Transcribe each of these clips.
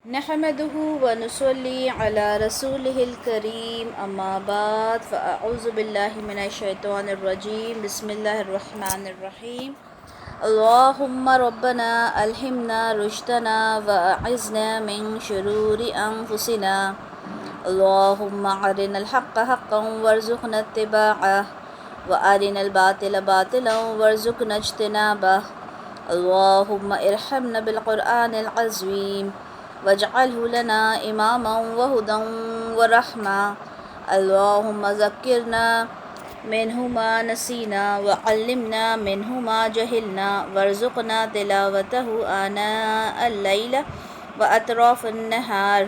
نحمده ونصلي على رسوله الكريم اما بعد فاعوذ بالله من الشيطان الرجيم بسم الله الرحمن الرحيم اللهم ربنا ألهمنا رشدنا وأعذنا من شرور أنفسنا اللهم أرنا الحق حقا وارزقنا اتباعه وأرنا الباطل باطلا وارزقنا اجتنابه اللهم ارحمنا بالقرآن العظيم واجعله لنا إماما وهدى ورحمة اللهم ذكرنا منه ما نسينا وعلمنا منه ما جهلنا وارزقنا تلاوته آناء الليل وأطراف النهار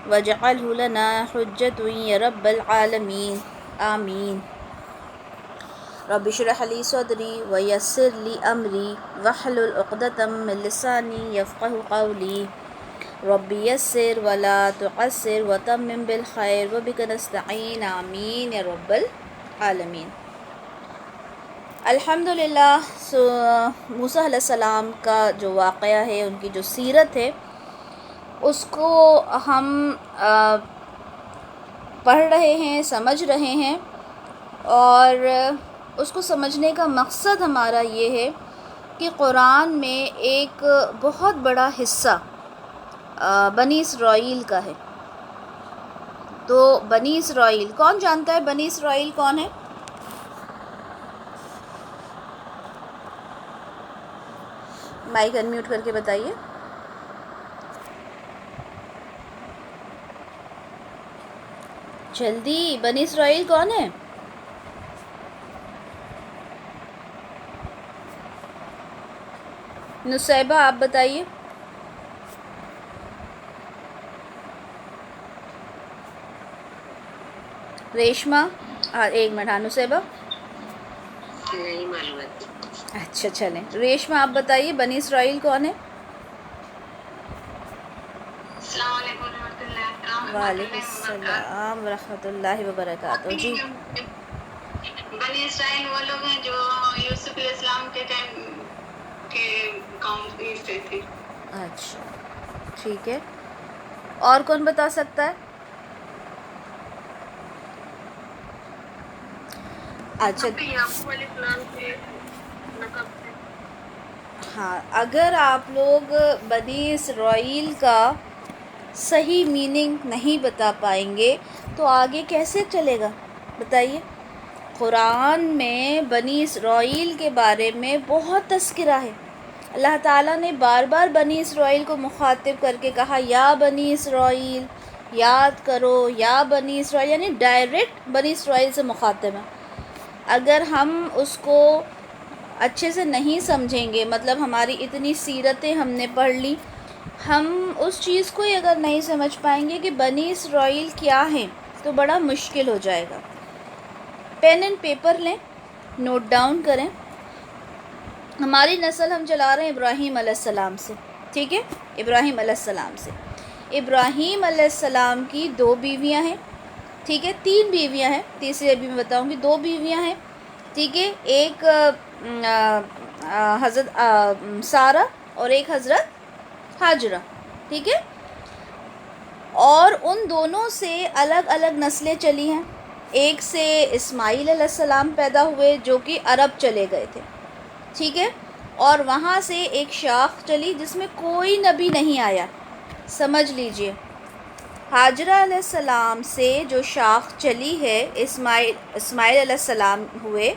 واجعله لنا حجة يا رب العالمين آمين رب اشرح لي صدري ويسر لي أمري واحلل عقدة من لساني يفقه قولي رب یسر ولا تعسر وتمم بالخیر وبک نستعین آمین یا رب العالمین۔ الحمدللہ موسیٰ علیہ السلام کا جو واقعہ ہے، ان کی جو سیرت ہے، اس کو ہم پڑھ رہے ہیں، سمجھ رہے ہیں، اور اس کو سمجھنے کا مقصد ہمارا یہ ہے کہ قرآن میں ایک بہت بڑا حصہ بنی اسرائیل کا ہے۔ تو بنی اسرائیل کون جانتا ہے؟ بنی اسرائیل کون ہے؟ مائک انمیوٹ کر کے بتائیے۔ جلدی، بنی اسرائیل کون ہے؟ نصیبہ آپ بتائیے۔ ریشمہ ایک منٹ، نصیبہ نہیں معلوم ہے۔ اچھا چلیں، ریشمہ آپ بتائیے بنی اسرائیل کون ہے؟ السلام علیکم ورحمۃ اللہ۔ وعلیکم السلام ورحمۃ اللہ وبرکاتہ۔ جی، بنی اسرائیل وہ لوگ ہیں جو یوسف علیہ السلام کے ٹائم کے قوم سے تھے۔ اچھا ٹھیک ہے، اور کون بتا سکتا ہے؟ اچھا یعقوب علیہ السلام کے نسب سے۔ ہاں، اگر آپ لوگ بنی اسرائیل کا صحیح میننگ نہیں بتا پائیں گے تو آگے کیسے چلے گا؟ بتائیے۔ قرآن میں بنی اسرائیل کے بارے میں بہت تذکرہ ہے۔ اللہ تعالیٰ نے بار بار بنی اسرائیل کو مخاطب کر کے کہا یا بنی اسرائیل، یاد کرو یا بنی اسرائیل، یعنی ڈائریکٹ بنی اسرائیل سے مخاطب ہے۔ اگر ہم اس کو اچھے سے نہیں سمجھیں گے، مطلب ہماری اتنی سیرتیں ہم نے پڑھ لی، ہم اس چیز کو ہی اگر نہیں سمجھ پائیں گے کہ بنی اسرائیل کیا ہیں تو بڑا مشکل ہو جائے گا۔ پین اینڈ پیپر لیں، نوٹ ڈاؤن کریں۔ ہماری نسل ہم چلا رہے ہیں ابراہیم علیہ السلام سے، ٹھیک ہے؟ ابراہیم علیہ السلام سے۔ ابراہیم علیہ السلام کی 2 بیویاں ہیں، ٹھیک ہے؟ 3 بیویاں ہیں، تیسری ابھی میں بتاؤں گی۔ 2 بیویاں ہیں، ٹھیک ہے؟ ایک حضرت سارہ اور ایک حضرت ہاجرہ، ٹھیک ہے؟ اور ان دونوں سے الگ الگ نسلیں چلی ہیں۔ ایک سے اسماعیل علیہ السلام پیدا ہوئے جو کہ عرب چلے گئے تھے، ٹھیک ہے؟ اور وہاں سے ایک شاخ چلی جس میں کوئی نبی نہیں آیا۔ سمجھ لیجئے، ہاجرہ علیہ السلام سے جو شاخ چلی ہے، اسماعیل علیہ السلام ہوئے،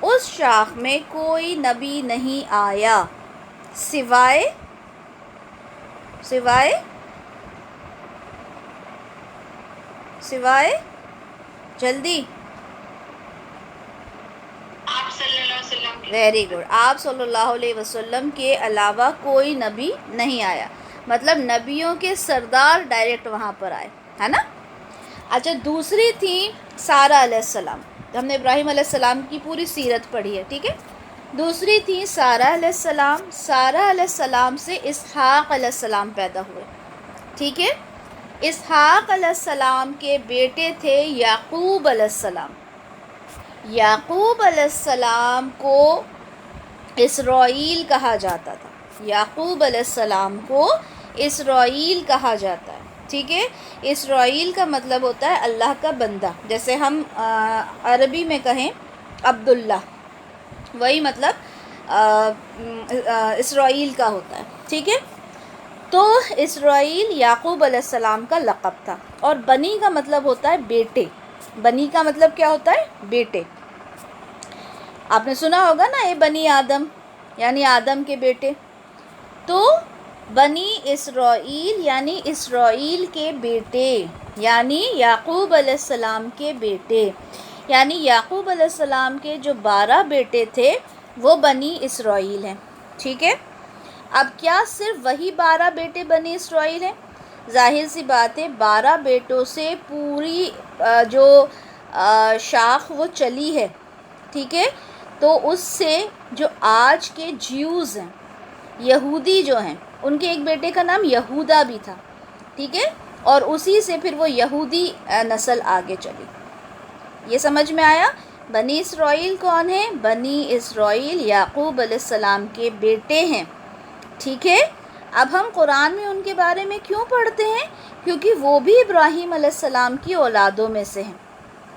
اس شاخ میں کوئی نبی نہیں آیا سوائے جلدی، آپ صلی اللہ علیہ وسلم کے۔ ویری گڈ، آپ صلی اللہ علیہ وسلم کے علاوہ کوئی نبی نہیں آیا، مطلب نبیوں کے سردار ڈائریکٹ وہاں پر آئے، ہے نا؟ اچھا، دوسری تھی سارہ علیہ السلام۔ ہم نے ابراہیم علیہ السلام کی پوری سیرت پڑھی ہے، ٹھیک ہے؟ دوسری تھی سارہ علیہ السلام۔ سارہ علیہ السلام سے اسحاق علیہ السلام پیدا ہوئے، ٹھیک ہے؟ اسحاق علیہ السلام کے بیٹے تھے یعقوب علیہ السلام۔ یعقوب علیہ السلام کو اسرائیل کہا جاتا تھا، یعقوب علیہ السلام کو اسرائیل کہا جاتا ہے، ٹھیک ہے۔ اسرائیل کا مطلب ہوتا ہے اللہ کا بندہ، جیسے ہم عربی میں کہیں عبداللہ، وہی مطلب اسرائیل کا ہوتا ہے، ٹھیک ہے۔ تو اسرائیل یعقوب علیہ السلام کا لقب تھا، اور بنی کا مطلب ہوتا ہے بیٹے۔ بنی کا مطلب کیا ہوتا ہے؟ بیٹے۔ آپ نے سنا ہوگا نا، اے بنی آدم، یعنی آدم کے بیٹے۔ تو بنی اسرائیل یعنی اسرائیل کے بیٹے، یعنی یعقوب علیہ السلام کے بیٹے، یعنی یعقوب علیہ السلام کے جو 12 بیٹے تھے وہ بنی اسرائیل ہیں، ٹھیک ہے۔ اب کیا صرف وہی 12 بیٹے بنی اسرائیل ہیں؟ ظاہر سی بات ہے، 12 بیٹوں سے پوری جو شاخ وہ چلی ہے، ٹھیک ہے۔ تو اس سے جو آج کے جیوز ہیں، یہودی جو ہیں، ان کے ایک بیٹے کا نام یہودا بھی تھا، ٹھیک ہے، اور اسی سے پھر وہ یہودی نسل آگے چلی۔ یہ سمجھ میں آیا؟ بنی اسرائیل کون ہیں؟ بنی اسرائیل یعقوب علیہ السلام کے بیٹے ہیں، ٹھیک ہے۔ اب ہم قرآن میں ان کے بارے میں کیوں پڑھتے ہیں؟ کیونکہ وہ بھی ابراہیم علیہ السلام کی اولادوں میں سے ہیں،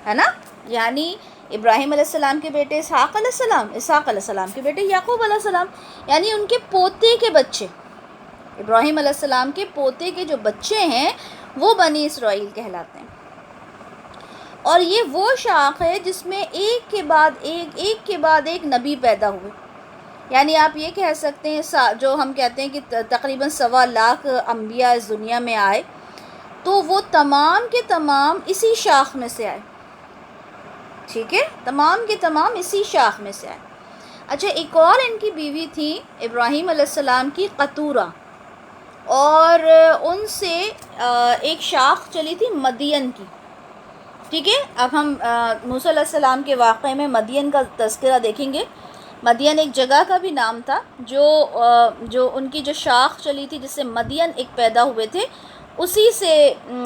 ہے نا۔ یعنی ابراہیم علیہ السلام کے بیٹے اسحاق علیہ السلام، اسحاق علیہ السلام کے بیٹے یعقوب علیہ السلام، یعنی ان کے پوتے کے بچے، ابراہیم علیہ السلام کے پوتے کے جو بچے ہیں وہ بنی اسرائیل کہلاتے ہیں۔ اور یہ وہ شاخ ہے جس میں ایک کے بعد ایک نبی پیدا ہوئے، یعنی آپ یہ کہہ سکتے ہیں جو ہم کہتے ہیں کہ تقریباً 1.25 لاکھ انبیاء اس دنیا میں آئے، تو وہ تمام کے تمام اسی شاخ میں سے آئے، ٹھیک ہے، تمام کے تمام اسی شاخ میں سے آئے۔ اچھا، ایک اور ان کی بیوی تھی ابراہیم علیہ السلام کی قطورہ، اور ان سے ایک شاخ چلی تھی مدین کی، ٹھیک ہے۔ اب ہم موسیٰ علیہ السلام کے واقعے میں مدین کا تذکرہ دیکھیں گے۔ مدین ایک جگہ کا بھی نام تھا، جو ان کی جو شاخ چلی تھی جس سے مدین ایک پیدا ہوئے تھے، اسی سے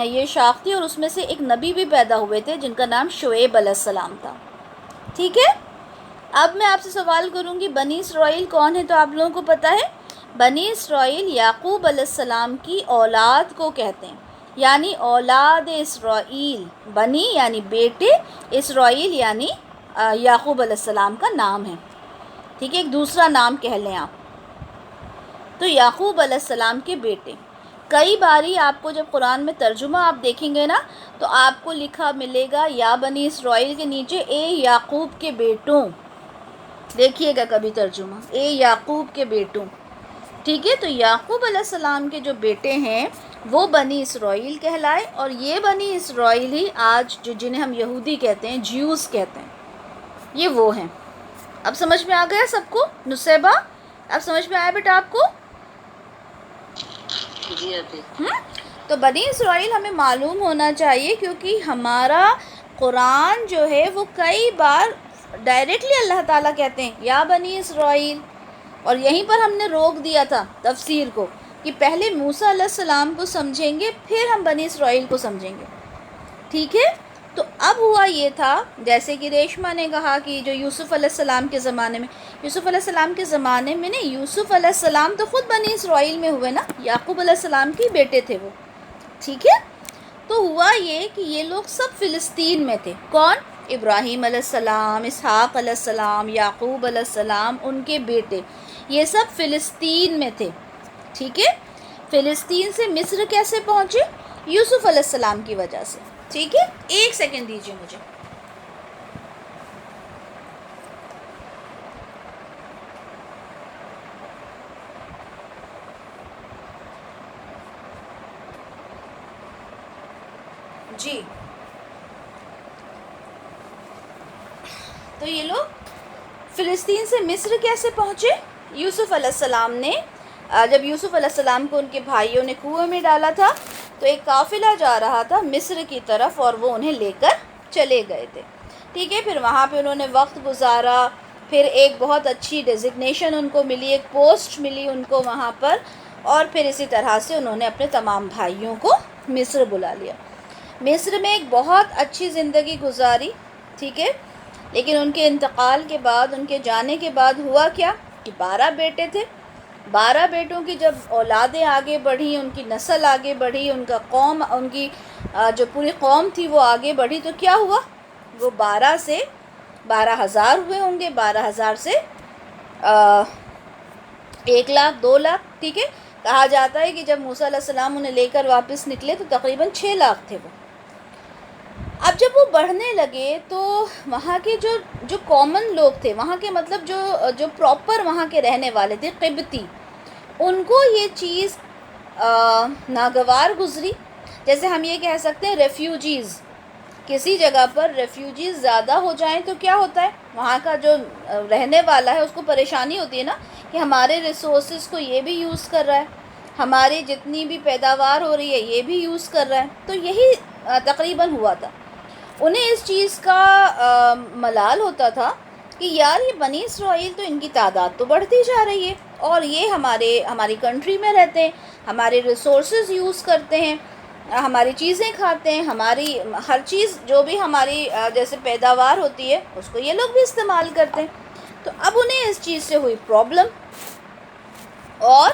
یہ شاخ تھی، اور اس میں سے ایک نبی بھی پیدا ہوئے تھے جن کا نام شعیب علیہ السلام تھا، ٹھیک ہے۔ اب میں آپ سے سوال کروں گی بنی اسرائیل کون ہے، تو آپ لوگوں کو پتہ ہے بنی اسرائیل یعقوب علیہ السلام کی اولاد کو کہتے ہیں، یعنی اولاد اسرائیل، بنی یعنی بیٹے، اسرائیل یعنی یعقوب علیہ السلام کا نام ہے، ٹھیک ہے، ایک دوسرا نام کہہ لیں آپ۔ تو یعقوب علیہ السلام کے بیٹے، کئی باری آپ کو جب قرآن میں ترجمہ آپ دیکھیں گے نا، تو آپ کو لکھا ملے گا یا بنی اسرائیل کے نیچے اے یعقوب کے بیٹوں، دیکھیے گا کبھی ترجمہ، اے یعقوب کے بیٹوں، ٹھیک ہے۔ تو یعقوب علیہ السلام کے جو بیٹے ہیں وہ بنی اسرائیل کہلائے، اور یہ بنی اسرائیل ہی آج جنہیں ہم یہودی کہتے ہیں، جیوز کہتے ہیں، یہ وہ ہیں۔ اب سمجھ میں آ گیا سب کو؟ نصیبہ اب سمجھ میں آیا بیٹا آپ کو؟ جی ابھی تو بنی اسرائیل ہمیں معلوم ہونا چاہیے، کیونکہ ہمارا قرآن جو ہے وہ کئی بار ڈائریکٹلی اللہ تعالیٰ کہتے ہیں یا بنی اسرائیل، اور یہیں پر ہم نے روک دیا تھا تفسیر کو کہ پہلے موسیٰ علیہ السلام کو سمجھیں گے پھر ہم بنی اسرائیل کو سمجھیں گے، ٹھیک ہے۔ تو اب ہوا یہ تھا، جیسے کہ ریشمہ نے کہا کہ جو یوسف علیہ السلام کے زمانے میں، یوسف علیہ السلام کے زمانے میں نہیں، یوسف علیہ السلام تو خود بنی اسرائیل میں ہوئے نا، یعقوب علیہ السلام کے بیٹے تھے وہ، ٹھیک ہے۔ تو ہوا یہ کہ یہ لوگ سب فلسطین میں تھے، کون؟ ابراہیم علیہ السلام، اسحاق علیہ السلام، یعقوب علیہ السلام، ان کے بیٹے، یہ سب فلسطین میں تھے، ٹھیک ہے۔ فلسطین سے مصر کیسے پہنچے؟ یوسف علیہ السلام کی وجہ سے، ٹھیک ہے۔ ایک سیکنڈ دیجیے مجھے۔ جی، تو یہ لوگ فلسطین سے مصر کیسے پہنچے؟ یوسف علیہ السلام نے جب یوسف علیہ السلام کو ان کے بھائیوں نے کنویں میں ڈالا تھا، تو ایک قافلہ جا رہا تھا مصر کی طرف، اور وہ انہیں لے کر چلے گئے تھے، ٹھیک ہے۔ پھر وہاں پہ انہوں نے وقت گزارا، پھر ایک بہت اچھی ڈیزگنیشن ان کو ملی، ایک پوسٹ ملی ان کو وہاں پر، اور پھر اسی طرح سے انہوں نے اپنے تمام بھائیوں کو مصر بلا لیا۔ مصر میں ایک بہت اچھی زندگی گزاری، ٹھیک ہے، لیکن ان کے انتقال کے بعد، ان کے جانے کے بعد ہوا کیا کہ 12 بیٹے تھے، 12 بیٹوں کی جب اولادیں آگے بڑھی، ان کی نسل آگے بڑھی، ان کا قوم، ان کی جو پوری قوم تھی وہ آگے بڑھی، تو کیا ہوا؟ وہ 12 سے 12,000 ہوئے ہوں گے، 12,000 سے 1,00,000 2,00,000، ٹھیک ہے؟ کہا جاتا ہے کہ جب موسیٰ علیہ السلام انہیں لے کر واپس نکلے تو تقریباً 6,00,000 تھے وہ۔ اب جب وہ بڑھنے لگے تو وہاں کے جو کامن لوگ تھے، وہاں کے مطلب جو پراپر وہاں کے رہنے والے تھے، قبطی، ان کو یہ چیز ناگوار گزری۔ جیسے ہم یہ کہہ سکتے ہیں ریفیوجیز، کسی جگہ پر ریفیوجیز زیادہ ہو جائیں تو کیا ہوتا ہے؟ وہاں کا جو رہنے والا ہے اس کو پریشانی ہوتی ہے نا، کہ ہمارے ریسورسز کو یہ بھی یوز کر رہا ہے، ہماری جتنی بھی پیداوار ہو رہی ہے یہ بھی یوز کر رہا ہے۔ تو یہی تقریباً ہوا تھا۔ انہیں اس چیز کا ملال ہوتا تھا کہ یار یہ بنی اسرائیل تو ان کی تعداد تو بڑھتی جا رہی ہے، اور یہ ہماری کنٹری میں رہتے ہیں، ہمارے ریسورسز یوز کرتے ہیں، ہماری چیزیں کھاتے ہیں، ہماری ہر چیز جو بھی ہماری جیسے پیداوار ہوتی ہے اس کو یہ لوگ بھی استعمال کرتے ہیں۔ تو اب انہیں اس چیز سے ہوئی پرابلم، اور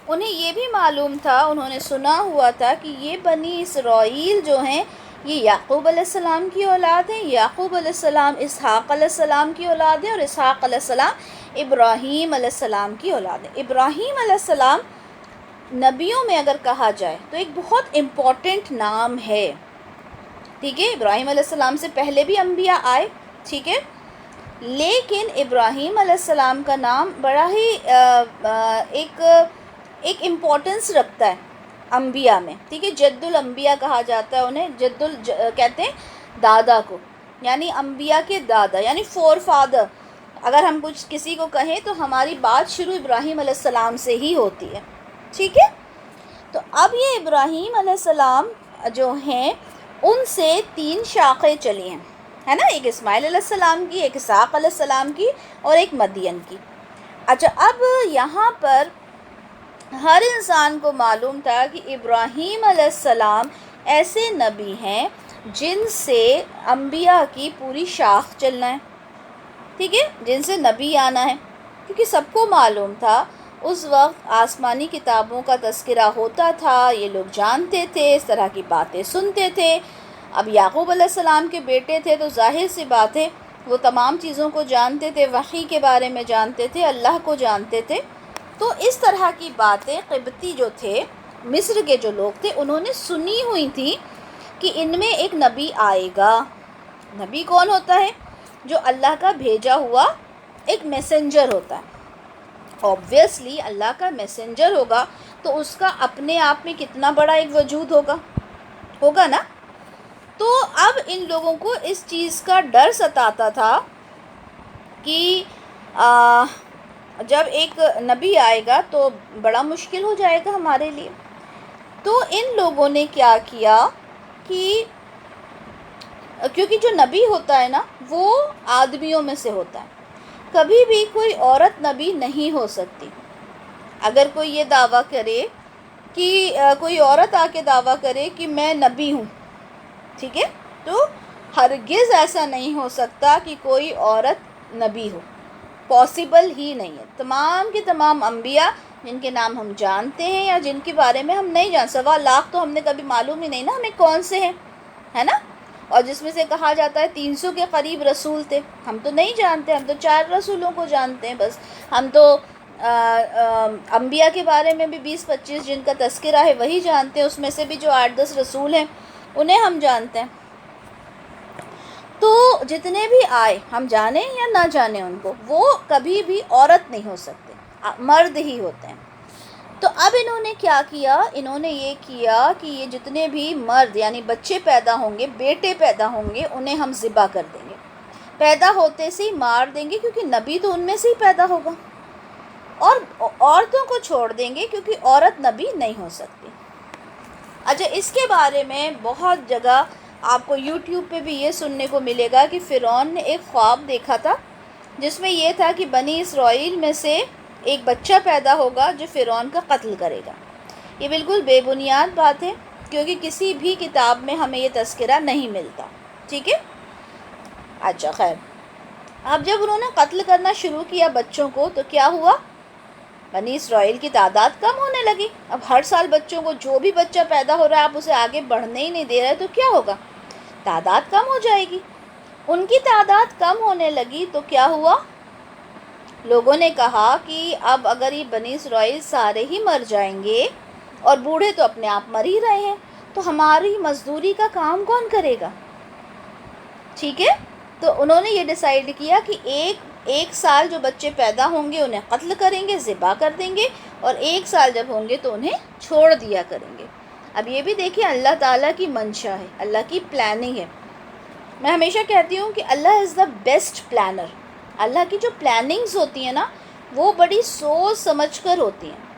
انہیں یہ بھی معلوم تھا، انہوں نے سنا ہوا تھا کہ یہ بنی اسرائیل جو ہیں یہ یعقوب علیہ السلام کی اولاد ہیں، یعقوب علیہ السلام اسحاق علیہ السلام کی اولاد ہیں، اور اسحاق علیہ السلام ابراہیم علیہ السلام کی اولاد ہیں۔ ابراہیم علیہ السلام نبیوں میں اگر کہا جائے تو ایک بہت امپورٹنٹ نام ہے، ٹھیک ہے؟ ابراہیم علیہ السلام سے پہلے بھی انبیاء آئے، ٹھیک ہے؟ لیکن ابراہیم علیہ السلام کا نام بڑا ہی ایک امپورٹنس رکھتا ہے انبیاء میں، ٹھیک ہے؟ جد الانبیاء کہا جاتا ہے انہیں، کہتے ہیں دادا کو، یعنی انبیاء کے دادا، یعنی فور فادر۔ اگر ہم کسی کو کہیں تو ہماری بات شروع ابراہیم علیہ السلام سے ہی ہوتی ہے، ٹھیک ہے؟ تو اب یہ ابراہیم علیہ السلام جو ہیں ان سے 3 شاخیں چلی ہیں، ہے نا؟ ایک اسماعیل علیہ السلام کی، ایک اسحاق علیہ السلام کی، اور ایک مدین کی۔ اچھا، اب یہاں پر ہر انسان کو معلوم تھا کہ ابراہیم علیہ السلام ایسے نبی ہیں جن سے انبیاء کی پوری شاخ چلنا ہے، ٹھیک ہے؟ جن سے نبی آنا ہے، کیونکہ سب کو معلوم تھا اس وقت آسمانی کتابوں کا تذکرہ ہوتا تھا، یہ لوگ جانتے تھے، اس طرح کی باتیں سنتے تھے۔ اب یعقوب علیہ السلام کے بیٹے تھے تو ظاہر سی بات ہے وہ تمام چیزوں کو جانتے تھے، وحی کے بارے میں جانتے تھے، اللہ کو جانتے تھے۔ تو اس طرح کی باتیں قبطی جو تھے، مصر کے جو لوگ تھے، انہوں نے سنی ہوئی تھی کہ ان میں ایک نبی آئے گا۔ نبی کون ہوتا ہے؟ جو اللہ کا بھیجا ہوا ایک میسنجر ہوتا ہے۔ اوبویسلی اللہ کا میسنجر ہوگا تو اس کا اپنے آپ میں کتنا بڑا ایک وجود ہوگا نا۔ تو اب ان لوگوں کو اس چیز کا ڈر ستاتا تھا کہ جب ایک نبی آئے گا تو بڑا مشکل ہو جائے گا ہمارے لیے۔ تو ان لوگوں نے کیا کیا کہ کیونکہ جو نبی ہوتا ہے نا وہ آدمیوں میں سے ہوتا ہے، کبھی بھی کوئی عورت نبی نہیں ہو سکتی۔ اگر کوئی یہ دعویٰ کرے کہ کوئی عورت آ کے دعویٰ کرے کہ میں نبی ہوں، ٹھیک ہے، تو ہرگز ایسا نہیں ہو سکتا کہ کوئی عورت نبی ہو، پاسبل ہی نہیں ہے۔ تمام کے تمام انبیاء جن کے نام ہم جانتے ہیں یا جن کے بارے میں ہم نہیں جانتے، 1.25 تو ہم نے کبھی معلوم ہی نہیں نا ہمیں کون سے ہیں، ہے نا؟ اور جس میں سے کہا جاتا ہے 300 کے قریب رسول تھے، ہم تو نہیں جانتے، ہم تو 4 رسولوں کو جانتے ہیں بس۔ ہم تو انبیاء کے بارے میں بھی 20-25 جن کا تذکرہ ہے وہی جانتے ہیں، اس میں سے بھی جو 8-10 رسول ہیں انہیں ہم جانتے ہیں۔ تو جتنے بھی آئے، ہم جانیں یا نہ جانیں ان کو، وہ کبھی بھی عورت نہیں ہو سکتے، مرد ہی ہوتے ہیں۔ تو اب انہوں نے کیا کیا؟ انہوں نے یہ کیا کہ یہ جتنے بھی مرد یعنی بچے پیدا ہوں گے، بیٹے پیدا ہوں گے، انہیں ہم ذبح کر دیں گے، پیدا ہوتے سے ہی مار دیں گے، کیونکہ نبی تو ان میں سے ہی پیدا ہوگا، اور عورتوں کو چھوڑ دیں گے کیونکہ عورت نبی نہیں ہو سکتی۔ اچھا، اس کے بارے میں بہت جگہ آپ کو یوٹیوب پہ بھی یہ سننے کو ملے گا کہ فرعون نے ایک خواب دیکھا تھا جس میں یہ تھا کہ بنی اسرائیل میں سے ایک بچہ پیدا ہوگا جو فرعون کا قتل کرے گا۔ یہ بالکل بے بنیاد بات ہے، کیونکہ کسی بھی کتاب میں ہمیں یہ تذکرہ نہیں ملتا، ٹھیک ہے؟ اچھا، خیر، اب جب انہوں نے قتل کرنا شروع کیا بچوں کو تو کیا ہوا؟ بنی اسرائیل کی تعداد کم ہونے لگی. اب ہر سال بچوں کو، جو بھی بچہ پیدا ہو رہا ہے آپ اسے آگے بڑھنے ہی نہیں دے رہے تو کیا ہوگا؟ تعداد کم ہو جائے گی. ان کی تعداد کم ہونے لگی تو کیا ہوا؟ لوگوں نے کہا کہ اب اگر یہ بنی اسرائیل سارے ہی مر جائیں گے اور بوڑھے تو اپنے آپ مر ہی رہے ہیں تو ہماری مزدوری کا کام کون کرے گا؟ ٹھیک ہے، تو انہوں نے یہ ڈیسائیڈ کیا کہ ایک سال جو بچے پیدا ہوں گے انہیں قتل کریں گے، ذبح کر دیں گے، اور ایک سال جب ہوں گے تو انہیں چھوڑ دیا کریں گے. اب یہ بھی دیکھیں اللہ تعالیٰ کی منشا ہے، اللہ کی پلاننگ ہے. میں ہمیشہ کہتی ہوں کہ اللہ از دا بیسٹ پلانر. اللہ کی جو پلاننگز ہوتی ہیں نا وہ بڑی سوچ سمجھ کر ہوتی ہیں.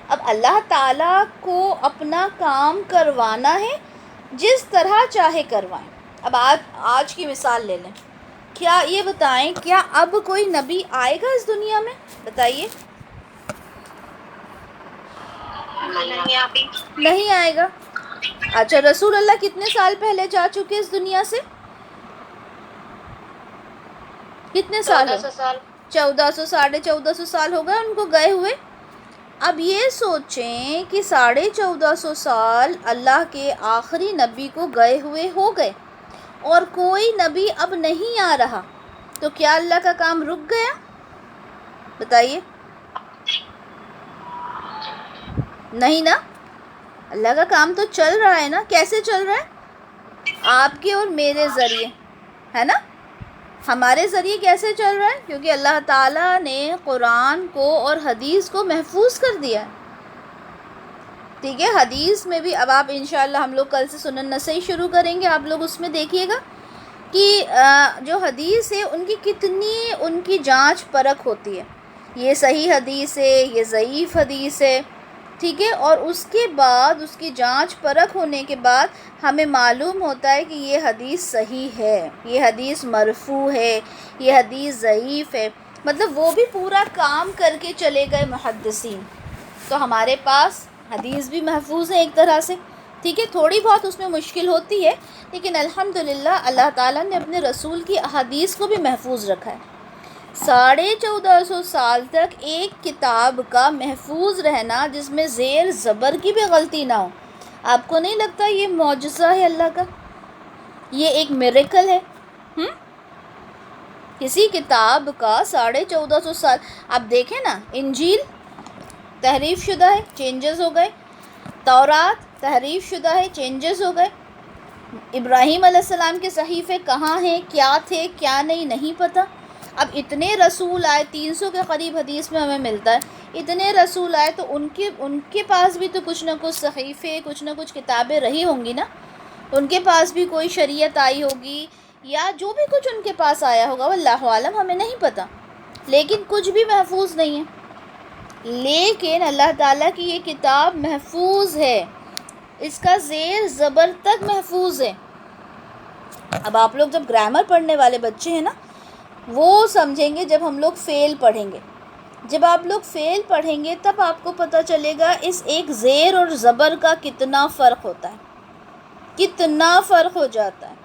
اب اللہ تعالیٰ کو اپنا کام کروانا ہے، جس طرح چاہے کروائیں. اب آج کی مثال لے لیں. کیا یہ بتائیں، کیا اب کوئی نبی آئے گا اس دنیا میں؟ بتائیے. نہیں آئے گا. اچھا، رسول اللہ کتنے سال پہلے جا چکے اس دنیا سے؟ کتنے سال؟ 1400، 1450 سال ہو گئے ان کو گئے ہوئے. اب یہ سوچیں کہ 1450 سال اللہ کے آخری نبی کو گئے ہوئے ہو گئے اور کوئی نبی اب نہیں آ رہا، تو کیا اللہ کا کام رک گیا؟ بتائیے. نہیں نا، اللہ کا کام تو چل رہا ہے نا. کیسے چل رہا ہے؟ آپ کے اور میرے ذریعے، ہے نا. ہمارے ذریعے کیسے چل رہا ہے؟ کیونکہ اللہ تعالیٰ نے قرآن کو اور حدیث کو محفوظ کر دیا ہے. ٹھیک ہے، حدیث میں بھی اب آپ انشاءاللہ ہم لوگ کل سے سنن نسائی شروع کریں گے. آپ لوگ اس میں دیکھیے گا کہ جو حدیث ہے ان کی کتنی ان کی جانچ پرکھ ہوتی ہے. یہ صحیح حدیث ہے، یہ ضعیف حدیث ہے. ٹھیک ہے، اور اس کے بعد اس کی جانچ پرکھ ہونے کے بعد ہمیں معلوم ہوتا ہے کہ یہ حدیث صحیح ہے، یہ حدیث مرفوع ہے، یہ حدیث ضعیف ہے. مطلب وہ بھی پورا کام کر کے چلے گئے محدثین. تو ہمارے پاس حدیث بھی محفوظ ہے ایک طرح سے. ٹھیک ہے، تھوڑی بہت اس میں مشکل ہوتی ہے لیکن الحمدللہ اللہ تعالیٰ نے اپنے رسول کی احادیث کو بھی محفوظ رکھا ہے. 1450 سال تک ایک کتاب کا محفوظ رہنا جس میں زیر زبر کی بھی غلطی نہ ہو. آپ کو نہیں لگتا یہ معجزہ ہے اللہ کا؟ یہ ایک میریکل ہے. کسی کتاب کا 1450 سال. آپ دیکھیں نا، انجیل تحریف شدہ ہے، چینجز ہو گئے. تورات تحریف شدہ ہے، چینجز ہو گئے. ابراہیم علیہ السلام کے صحیفے کہاں ہیں، کیا تھے کیا نہیں پتہ. اب اتنے رسول آئے، 300 کے قریب حدیث میں ہمیں ملتا ہے. اتنے رسول آئے تو ان کے پاس بھی تو کچھ نہ کچھ صحیفے، کچھ نہ کچھ کتابیں رہی ہوں گی نا. ان کے پاس بھی کوئی شریعت آئی ہوگی یا جو بھی کچھ ان کے پاس آیا ہوگا واللہ عالم، ہمیں نہیں پتہ. لیکن کچھ بھی محفوظ نہیں ہے. لیکن اللہ تعالیٰ کی یہ کتاب محفوظ ہے، اس کا زیر زبر تک محفوظ ہے. اب آپ لوگ جب گرامر پڑھنے والے بچے ہیں نا وہ سمجھیں گے جب ہم لوگ فعل پڑھیں گے. جب آپ لوگ فعل پڑھیں گے تب آپ کو پتہ چلے گا اس ایک زیر اور زبر کا کتنا فرق ہوتا ہے، کتنا فرق ہو جاتا ہے.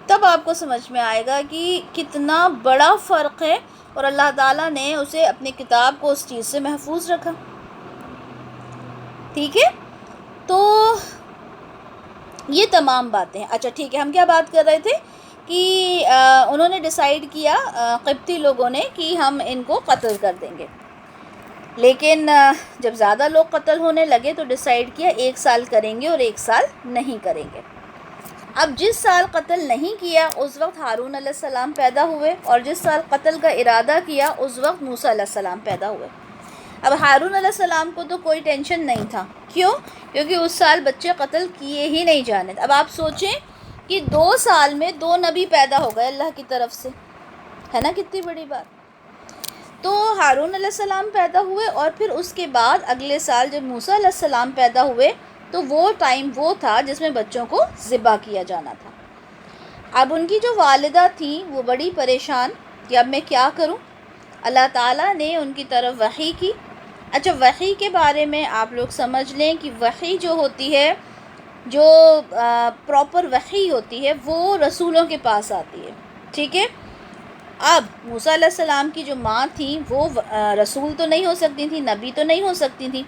تب آپ کو سمجھ میں آئے گا کہ کتنا بڑا فرق ہے اور اللہ تعالیٰ نے اسے اپنی کتاب کو اس چیز سے محفوظ رکھا. ٹھیک ہے، تو یہ تمام باتیں ہیں. اچھا ٹھیک ہے، ہم کیا بات کر رہے تھے کہ انہوں نے ڈیسائیڈ کیا قبطی لوگوں نے کہ ہم ان کو قتل کر دیں گے. لیکن جب زیادہ لوگ قتل ہونے لگے تو ڈیسائیڈ کیا 1 سال کریں گے اور 1 سال نہیں کریں گے. اب جس سال قتل نہیں کیا اس وقت ہارون علیہ السلام پیدا ہوئے، اور جس سال قتل کا ارادہ کیا اس وقت موسیٰ علیہ السلام پیدا ہوئے. اب ہارون علیہ السلام کو تو کوئی ٹینشن نہیں تھا. کیوں؟ کیونکہ اس سال بچے قتل کیے ہی نہیں جانے. اب آپ سوچیں کہ 2 سال میں 2 نبی پیدا ہو گئے اللہ کی طرف سے، ہے نا کتنی بڑی بات. تو ہارون علیہ السلام پیدا ہوئے اور پھر اس کے بعد اگلے سال جب موسیٰ علیہ السلام پیدا ہوئے تو وہ ٹائم وہ تھا جس میں بچوں کو ذبح کیا جانا تھا. اب ان کی جو والدہ تھیں وہ بڑی پریشان کہ اب میں کیا کروں. اللہ تعالیٰ نے ان کی طرف وحی کی. اچھا، وحی کے بارے میں آپ لوگ سمجھ لیں کہ وحی جو ہوتی ہے، جو پراپر وحی ہوتی ہے وہ رسولوں کے پاس آتی ہے. ٹھیک ہے، اب موسیٰ علیہ السلام کی جو ماں تھیں وہ رسول تو نہیں ہو سکتی تھیں، نبی تو نہیں ہو سکتی تھیں،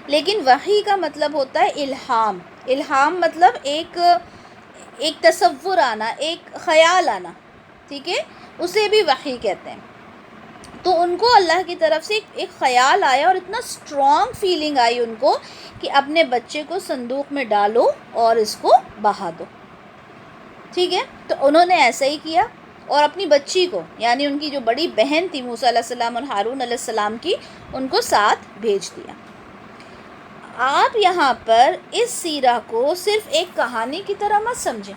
لیکن وحی کا مطلب ہوتا ہے الہام. الہام مطلب ایک تصور آنا، ایک خیال آنا، ٹھیک ہے، اسے بھی وحی کہتے ہیں. تو ان کو اللہ کی طرف سے ایک خیال آیا اور اتنا اسٹرانگ فیلنگ آئی ان کو کہ اپنے بچے کو صندوق میں ڈالو اور اس کو بہا دو. ٹھیک ہے، تو انہوں نے ایسا ہی کیا اور اپنی بچی کو، یعنی ان کی جو بڑی بہن تھی موسیٰ علیہ السلام اور ہارون علیہ السلام کی، ان کو ساتھ بھیج دیا. آپ یہاں پر اس سیرہ کو صرف ایک کہانی کی طرح مت سمجھیں،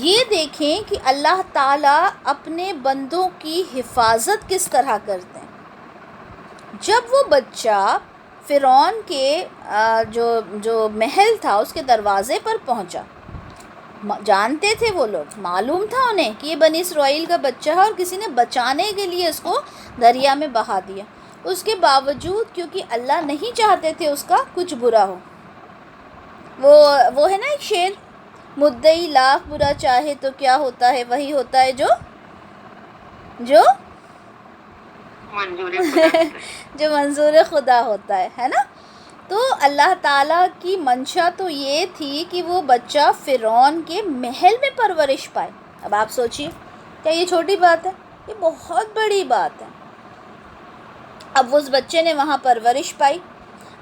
یہ دیکھیں کہ اللہ تعالیٰ اپنے بندوں کی حفاظت کس طرح کرتے ہیں. جب وہ بچہ فرعون کے جو محل تھا اس کے دروازے پر پہنچا، جانتے تھے وہ لوگ، معلوم تھا انہیں کہ یہ بنی اسرائیل کا بچہ ہے اور کسی نے بچانے کے لیے اس کو دریا میں بہا دیا. اس کے باوجود کیونکہ اللہ نہیں چاہتے تھے اس کا کچھ برا ہو، وہ ہے نا ایک شعر، مدعی لاکھ برا چاہے تو کیا ہوتا ہے، وہی ہوتا ہے جو جو منظور خدا ہوتا ہے نا. تو اللہ تعالیٰ کی منشا تو یہ تھی کہ وہ بچہ فرعون کے محل میں پرورش پائے. اب آپ سوچئے، کیا یہ چھوٹی بات ہے؟ یہ بہت بڑی بات ہے. اب اس بچے نے وہاں پرورش پائی.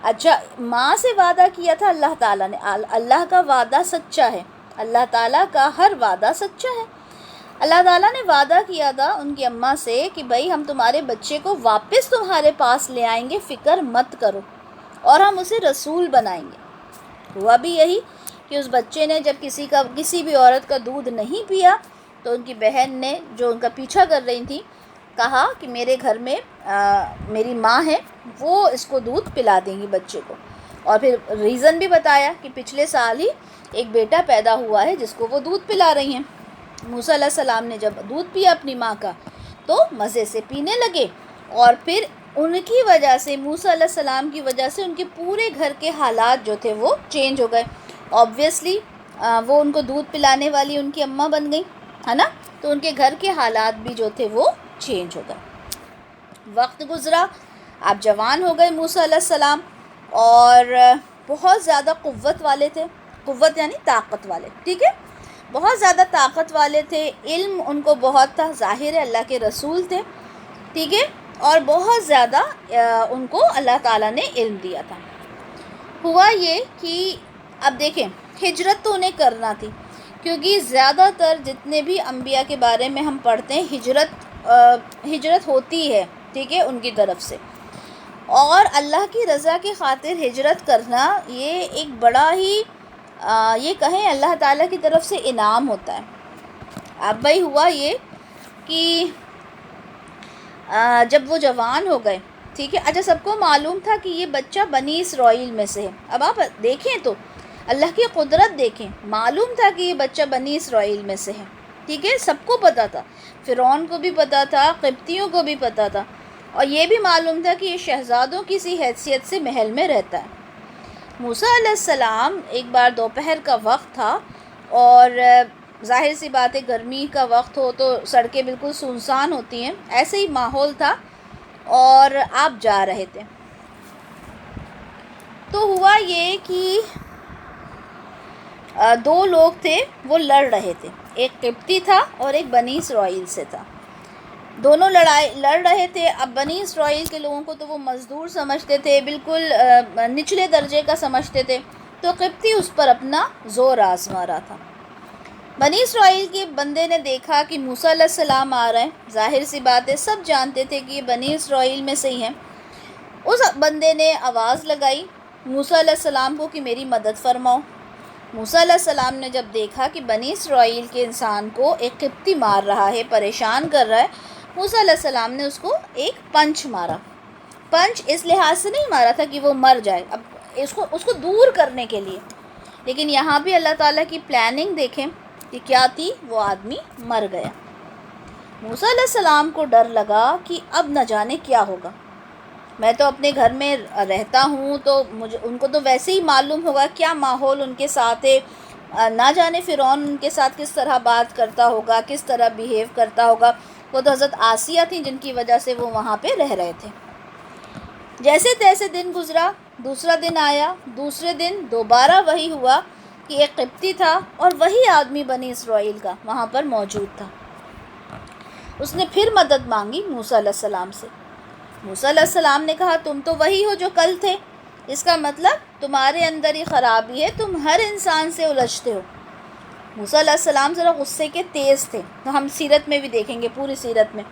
اچھا، ماں سے وعدہ کیا تھا اللہ تعالیٰ نے، اللہ کا وعدہ سچا ہے، اللہ تعالیٰ کا ہر وعدہ سچا ہے. اللہ تعالیٰ نے وعدہ کیا تھا ان کی اماں سے کہ بھائی ہم تمہارے بچے کو واپس تمہارے پاس لے آئیں گے، فکر مت کرو، اور ہم اسے رسول بنائیں گے. ہوا بھی یہی کہ اس بچے نے جب کسی بھی عورت کا دودھ نہیں پیا تو ان کی بہن نے، جو ان کا پیچھا کر رہی تھی، کہا کہ میرے گھر میں میری ماں ہے، وہ اس کو دودھ پلا دیں گی بچے کو. اور پھر ریزن بھی بتایا کہ پچھلے سال ہی ایک بیٹا پیدا ہوا ہے جس کو وہ دودھ پلا رہی ہیں. موسیٰ علیہ السلام نے جب دودھ پیا اپنی ماں کا تو مزے سے پینے لگے، اور پھر ان کی وجہ سے، موسیٰ علیہ السلام کی وجہ سے ان کے پورے گھر کے حالات جو تھے وہ چینج ہو گئے. آبویسلی وہ ان کو دودھ پلانے والی ان کی اماں بن گئی ہے نا، تو ان کے گھر کے حالات بھی جو تھے وہ چینج ہو گئے. وقت گزرا، آپ جوان ہو گئے موسیٰ علیہ السلام، اور بہت زیادہ قوت والے تھے. قوت یعنی طاقت والے، ٹھیک ہے، بہت زیادہ طاقت والے تھے. علم ان کو بہت تھا، ظاہر ہے اللہ کے رسول تھے، ٹھیک ہے، اور بہت زیادہ ان کو اللہ تعالیٰ نے علم دیا تھا. ہوا یہ کہ اب دیکھیں، ہجرت تو انہیں کرنا تھی، کیونکہ زیادہ تر جتنے بھی انبیاء کے بارے میں ہم پڑھتے ہیں ہجرت ہوتی ہے، ٹھیک ہے، ان کی طرف سے. اور اللہ کی رضا کی خاطر ہجرت کرنا یہ ایک بڑا ہی یہ کہیں اللہ تعالیٰ کی طرف سے انعام ہوتا ہے. اب بھائی ہوا یہ کہ جب وہ جوان ہو گئے، ٹھیک ہے، اچھا سب کو معلوم تھا کہ یہ بچہ بنی اسرائیل میں سے ہے. اب آپ دیکھیں تو اللہ کی قدرت دیکھیں، معلوم تھا کہ یہ بچہ بنی اسرائیل میں سے ہے، ٹھیک ہے، سب کو پتہ تھا، فرعون کو بھی پتہ تھا، قبطیوں کو بھی پتہ تھا، اور یہ بھی معلوم تھا کہ یہ شہزادوں کی سی حیثیت سے محل میں رہتا ہے. موسیٰ علیہ السلام ایک بار دوپہر کا وقت تھا، اور ظاہر سی بات ہے گرمی کا وقت ہو تو سڑکیں بالکل سنسان ہوتی ہیں، ایسے ہی ماحول تھا، اور آپ جا رہے تھے. تو ہوا یہ کہ دو لوگ تھے، وہ لڑ رہے تھے، ایک قبطی تھا اور ایک بنی اسرائیل سے تھا. دونوں لڑ رہے تھے. اب بنی اسرائیل کے لوگوں کو تو وہ مزدور سمجھتے تھے، بالکل نچلے درجے کا سمجھتے تھے، تو قبطی اس پر اپنا زور آزما رہا تھا. بنی اسرائیل کے بندے نے دیکھا کہ موسیٰ علیہ السلام آ رہے ہیں، ظاہر سی بات ہے سب جانتے تھے کہ یہ بنی اسرائیل میں سے ہی ہیں. اس بندے نے آواز لگائی موسیٰ علیہ السلام کو کہ میری مدد فرماؤ. موسیٰ علیہ السلام نے جب دیکھا کہ بنی اسرائیل کے انسان کو ایک قبطی مار رہا ہے، پریشان کر رہا ہے، موسیٰ علیہ السلام نے اس کو ایک پنچ مارا. پنچ اس لحاظ سے نہیں مارا تھا کہ وہ مر جائے، اب اس کو دور کرنے کے لیے، لیکن یہاں بھی اللہ تعالیٰ کی پلاننگ دیکھیں کہ کیا تھی، وہ آدمی مر گیا. موسیٰ علیہ السلام کو ڈر لگا کہ اب نہ جانے کیا ہوگا. میں تو اپنے گھر میں رہتا ہوں تو ان کو تو ویسے ہی معلوم ہوگا کیا ماحول ان کے ساتھ ہے، نہ جانے فرعون ان کے ساتھ کس طرح بات کرتا ہوگا، کس طرح بیہیو کرتا ہوگا. وہ تو حضرت آسیہ تھیں جن کی وجہ سے وہ وہاں پہ رہ رہے تھے۔ جیسے تیسے دن گزرا، دوسرا دن آیا، دوسرے دن دوبارہ وہی ہوا کہ ایک قبطی تھا اور وہی آدمی بنی اسرائیل کا وہاں پر موجود تھا۔ اس نے پھر مدد مانگی موسیٰ علیہ السلام سے۔ موسیٰ علیہ السلام نے کہا تم تو وہی ہو جو کل تھے، اس کا مطلب تمہارے اندر ہی خرابی ہے، تم ہر انسان سے الجھتے ہو۔ موسیٰ علیہ السلام ذرا غصے کے تیز تھے، تو ہم سیرت میں بھی دیکھیں گے، پوری سیرت میں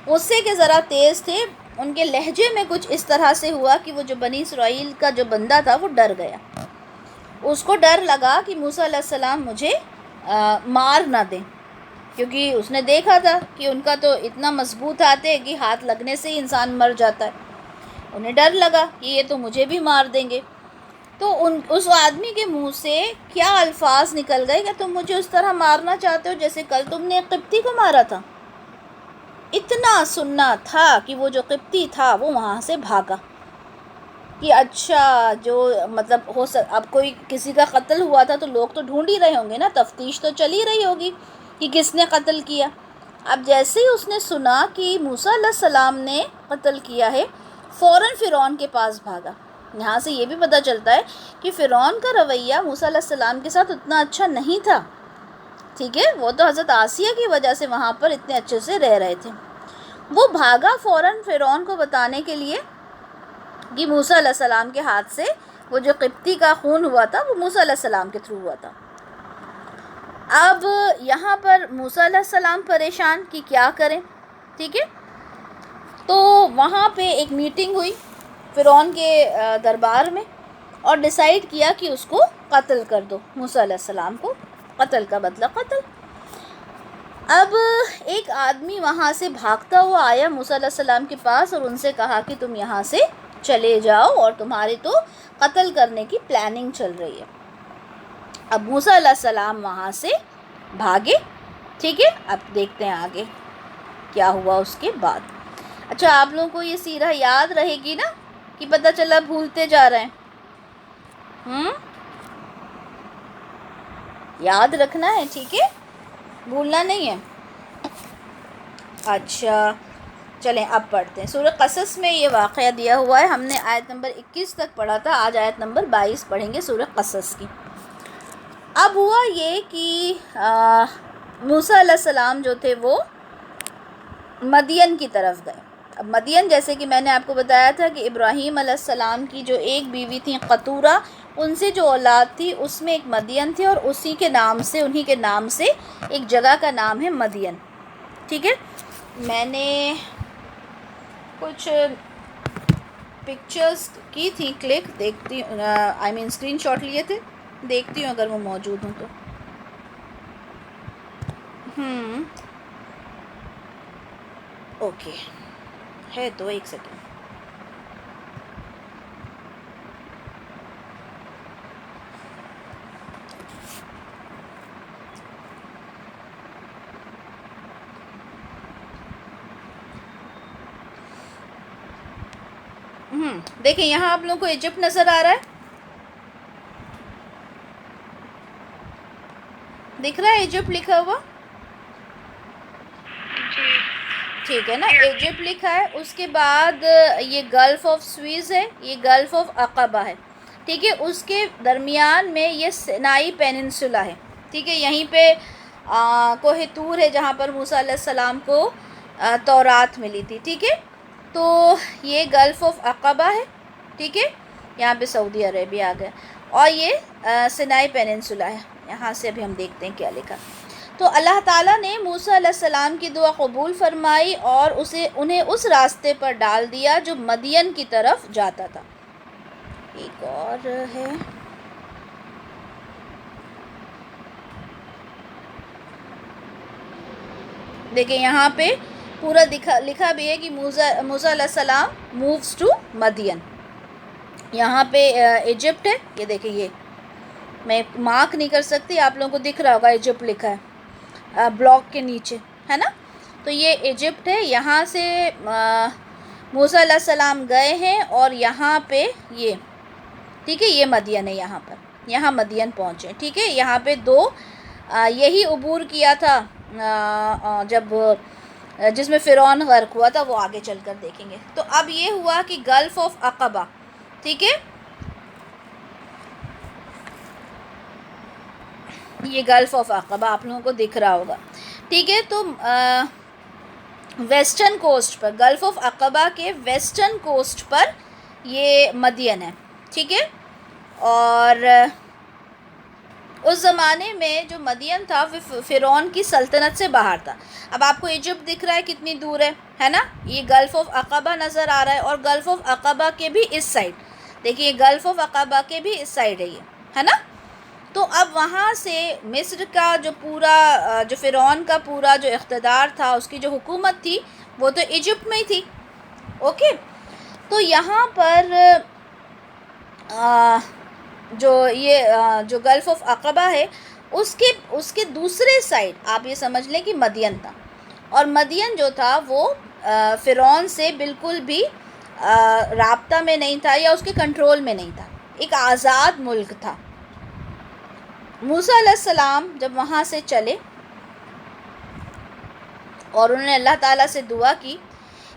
غصے کے ذرا تیز تھے۔ ان کے لہجے میں کچھ اس طرح سے ہوا کہ وہ جو بنی اسرائیل کا جو بندہ تھا وہ ڈر گیا۔ اس کو ڈر لگا کہ موسیٰ علیہ السلام مجھے مار نہ دیں، کیونکہ اس نے دیکھا تھا کہ ان کا تو اتنا مضبوط ہاتھ ہے کہ ہاتھ لگنے سے ہی انسان مر جاتا ہے۔ انہیں ڈر لگا کہ یہ تو مجھے بھی مار دیں گے۔ تو اس آدمی کے منہ سے کیا الفاظ نکل گئے کہ تم مجھے اس طرح مارنا چاہتے ہو جیسے کل تم نے ایک قبطی کو مارا تھا۔ اتنا سننا تھا کہ وہ جو قبطی تھا وہ وہاں سے بھاگا کہ اچھا جو مطلب اب کوئی کسی کا قتل ہوا تھا تو لوگ تو ڈھونڈ ہی رہے ہوں گے نا، تفتیش تو چل ہی رہی ہوگی کہ کس نے قتل کیا۔ اب جیسے ہی اس نے سنا کہ موسیٰ علیہ السلام نے قتل کیا ہے، فوراً فرعون کے پاس بھاگا۔ یہاں سے یہ بھی پتہ چلتا ہے کہ فرعون کا رویہ موسیٰ علیہ السلام کے ساتھ اتنا اچھا نہیں تھا، ٹھیک ہے، وہ تو حضرت آسیہ کی وجہ سے وہاں پر اتنے اچھے سے رہ رہے تھے۔ وہ بھاگا فوراً فرعون کو بتانے کے لیے کہ موسیٰ علیہ السلام کے ہاتھ سے وہ جو قبطی کا خون ہوا تھا وہ موسیٰ علیہ السلام کے تھرو ہوا تھا۔ اب یہاں پر موسیٰ علیہ السلام پریشان کہ کیا کریں، ٹھیک ہے، تو وہاں پہ ایک میٹنگ ہوئی فرعون کے دربار میں، اور ڈیسائیڈ کیا کہ اس کو قتل کر دو، موسیٰ علیہ السلام کو قتل کا بدلہ قتل۔ اب ایک آدمی وہاں سے بھاگتا ہوا آیا موسیٰ علیہ السلام کے پاس اور ان سے کہا کہ تم یہاں سے چلے جاؤ اور تمہارے تو قتل کرنے کی پلاننگ چل رہی ہے۔ اب موسیٰ علیہ السلام وہاں سے بھاگے، ٹھیک ہے، اب دیکھتے ہیں آگے کیا ہوا اس کے بعد۔ اچھا آپ لوگوں کو یہ سیرہ یاد رہے گی نا کہ پتہ چلا بھولتے جا رہے ہیں، یاد رکھنا ہے، ٹھیک ہے، بھولنا نہیں ہے۔ اچھا چلیں اب پڑھتے ہیں۔ سورہ قصص میں یہ واقعہ دیا ہوا ہے، ہم نے آیت نمبر 21 تک پڑھا تھا، آج آیت نمبر 22 پڑھیں گے سورہ قصص کی۔ اب ہوا یہ کہ موسیٰ علیہ السلام جو تھے وہ مدین کی طرف گئے۔ اب مدین جیسے کہ میں نے آپ کو بتایا تھا کہ ابراہیم علیہ السلام کی جو ایک بیوی تھی قطورہ، ان سے جو اولاد تھی اس میں ایک مدین تھی، اور انہی کے نام سے ایک جگہ کا نام ہے مدین، ٹھیک ہے۔ میں نے کچھ پکچرز کی تھی کلک، دیکھتی ہوں اسکرین شاٹ لیے تھے، دیکھتی ہوں اگر وہ موجود ہوں تو۔ اوکے ہے تو ایک سیکنڈ۔ دیکھیں یہاں آپ لوگوں کو ایجپٹ نظر آ رہا ہے، دکھ رہا ہے ایجپٹ لکھا ہوا، ٹھیک ہے نا، ایجپٹ لکھا ہے، اس کے بعد یہ گلف آف سویز ہے، یہ گلف آف عقبہ ہے، ٹھیک ہے، اس کے درمیان میں یہ سینائی پیننسولا ہے، ٹھیک ہے، یہیں پہ کوہ طور ہے جہاں پر موسیٰ علیہ السلام کو تورات ملی تھی، ٹھیک ہے، تو یہ گلف آف عقبہ ہے، ٹھیک ہے، یہاں پہ سعودی عربیہ آ گیا، اور یہ سینائی پیننسولا ہے، یہاں سے ابھی ہم دیکھتے ہیں کیا لکھا۔ تو اللہ تعالیٰ نے موسیٰ علیہ السلام کی دعا قبول فرمائی اور انہیں اس راستے پر ڈال دیا جو مدین کی طرف جاتا تھا۔ ایک اور ہے، دیکھیں یہاں پہ پورا لکھا بھی ہے کہ موسیٰ علیہ السلام مووز ٹو مدین، یہاں پہ ایجپٹ ہے، یہ دیکھیں، یہ میں مارک نہیں کر سکتی، آپ لوگوں کو دکھ رہا ہوگا ایجپٹ لکھا ہے بلاک کے نیچے، ہے نا، تو یہ ایجپٹ ہے، یہاں سے موسیٰ علیہ السلام گئے ہیں اور یہاں پہ یہ، ٹھیک ہے، یہ مدین ہے، یہاں مدین پہنچے، ٹھیک ہے، یہاں پہ یہی عبور کیا تھا جب جس میں فرعون غرق ہوا تھا، وہ آگے چل کر دیکھیں گے. تو اب یہ ہوا کہ گلف آف عقبہ، ٹھیک ہے، یہ گلف آف عقبہ آپ لوگوں کو دکھ رہا ہوگا، ٹھیک ہے. تو ویسٹرن کوسٹ پر، گلف آف عقبہ کے ویسٹرن کوسٹ پر یہ مدین ہے، ٹھیک ہے. اور اس زمانے میں جو مدین تھا وہ فرعون کی سلطنت سے باہر تھا. اب آپ کو ایجپٹ دکھ رہا ہے کتنی دور ہے نا، یہ گلف آف عقبہ نظر آ رہا ہے، اور گلف آف عقبہ کے بھی اس سائڈ، دیکھیے یہ گلف آف عقبہ کے بھی اس سائڈ ہے، یہ ہے نا. تو اب وہاں سے مصر کا جو پورا جو فرعون کا پورا جو اقتدار تھا، اس کی جو حکومت تھی، وہ تو ایجپٹ میں ہی تھی. اوکے، تو یہاں پر جو گلف آف عقبہ ہے، اس کے دوسرے سائڈ آپ یہ سمجھ لیں کہ مدین تھا. اور مدین جو تھا وہ فرعون سے بالکل بھی رابطہ میں نہیں تھا، یا اس کے کنٹرول میں نہیں تھا، ایک آزاد ملک تھا. موسیٰ علیہ السلام جب وہاں سے چلے اور انہوں نے اللہ تعالیٰ سے دعا کی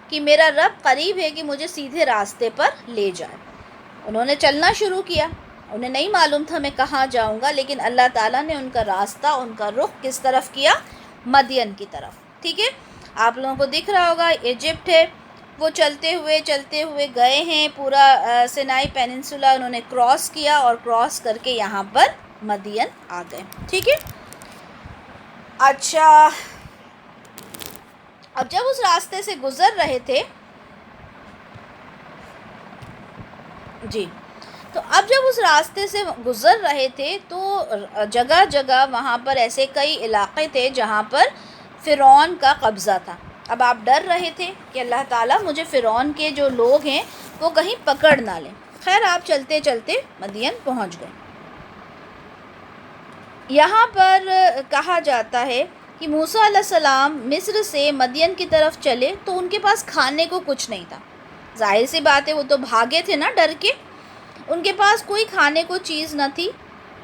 کہ میرا رب قریب ہے کہ مجھے سیدھے راستے پر لے جائے. انہوں نے چلنا شروع کیا، انہیں نہیں معلوم تھا میں کہاں جاؤں گا، لیکن اللہ تعالیٰ نے ان کا راستہ، ان کا رخ کس طرف کیا؟ مدین کی طرف. ٹھیک ہے، آپ لوگوں کو دکھ رہا ہوگا ایجپٹ ہے، وہ چلتے ہوئے گئے ہیں، پورا سینائی پیننسولا انہوں نے کراس کیا، اور کراس کر کے یہاں پر مدین آ گئے. ٹھیک ہے، اچھا، اب جب اس راستے سے گزر رہے تھے تو اب جب اس راستے سے گزر رہے تھے تو جگہ جگہ وہاں پر ایسے کئی علاقے تھے جہاں پر فرعون کا قبضہ تھا. اب آپ ڈر رہے تھے کہ اللہ تعالیٰ مجھے فرعون کے جو لوگ ہیں وہ کہیں پکڑ نہ لیں. خیر، آپ چلتے چلتے مدین پہنچ گئے. یہاں پر کہا جاتا ہے کہ موسیٰ علیہ السلام مصر سے مدین کی طرف چلے تو ان کے پاس کھانے کو کچھ نہیں تھا. ظاہر سی بات ہے، وہ تو بھاگے تھے نا ڈر کے، ان کے پاس کوئی کھانے کو چیز نہ تھی.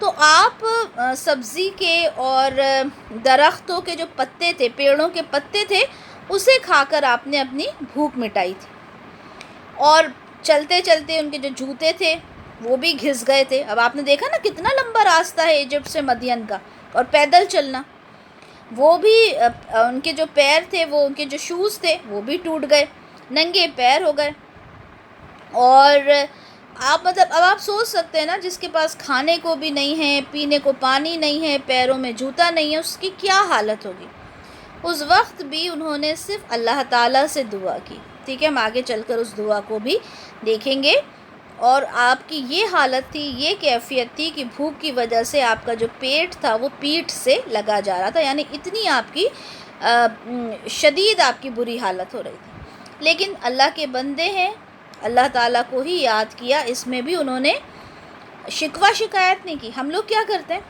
تو آپ سبزی کے اور درختوں کے جو پتے تھے، پیڑوں کے پتے تھے، اسے کھا کر آپ نے اپنی بھوک مٹائی تھی. اور چلتے چلتے ان کے جو جوتے تھے وہ بھی گھس گئے تھے. اب آپ نے دیکھا نا کتنا لمبا راستہ ہے ایجپٹ سے مدین کا، اور پیدل چلنا، وہ بھی ان کے جو پیر تھے، وہ ان کے جو شوز تھے وہ بھی ٹوٹ گئے، ننگے پیر ہو گئے. اور اب آپ سوچ سکتے ہیں نا، جس کے پاس کھانے کو بھی نہیں ہے، پینے کو پانی نہیں ہے، پیروں میں جوتا نہیں ہے، اس کی کیا حالت ہوگی. اس وقت بھی انہوں نے صرف اللہ تعالیٰ سے دعا کی. ٹھیک ہے، ہم آگے چل کر اس دعا کو بھی دیکھیں گے. اور آپ کی یہ حالت تھی، یہ کیفیت تھی کہ بھوک کی وجہ سے آپ کا جو پیٹ تھا وہ پیٹھ سے لگا جا رہا تھا، یعنی اتنی آپ کی شدید آپ کی بری حالت ہو رہی تھی. لیکن اللہ کے بندے ہیں، اللہ تعالیٰ کو ہی یاد کیا. اس میں بھی انہوں نے شکوہ شکایت نہیں کی. ہم لوگ کیا کرتے ہیں،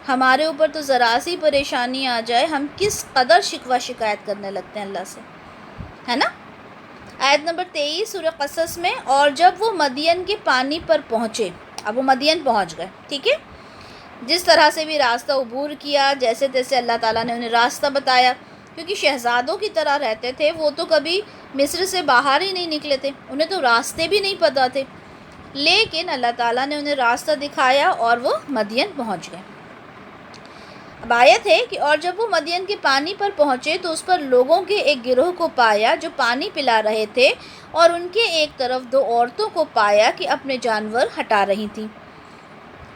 ہمارے اوپر تو ذرا سی پریشانی آ جائے، ہم کس قدر شکوہ شکایت کرنے لگتے ہیں اللہ سے، ہے نا. آیت نمبر 23 سورہ قصص میں، اور جب وہ مدین کے پانی پر پہنچے، اب وہ مدین پہنچ گئے، ٹھیک ہے، جس طرح سے بھی راستہ عبور کیا، جیسے تیسے اللہ تعالیٰ نے انہیں راستہ بتایا، کیونکہ شہزادوں کی طرح رہتے تھے وہ، تو کبھی مصر سے باہر ہی نہیں نکلے تھے، انہیں تو راستے بھی نہیں پتہ تھے. لیکن اللہ تعالیٰ نے انہیں راستہ دکھایا اور وہ مدین پہنچ گئے. اب آیت ہے کہ اور جب وہ مدین کے پانی پر پہنچے تو اس پر لوگوں کے ایک گروہ کو پایا جو پانی پلا رہے تھے، اور ان کے ایک طرف 2 عورتوں کو پایا کہ اپنے جانور ہٹا رہی تھیں.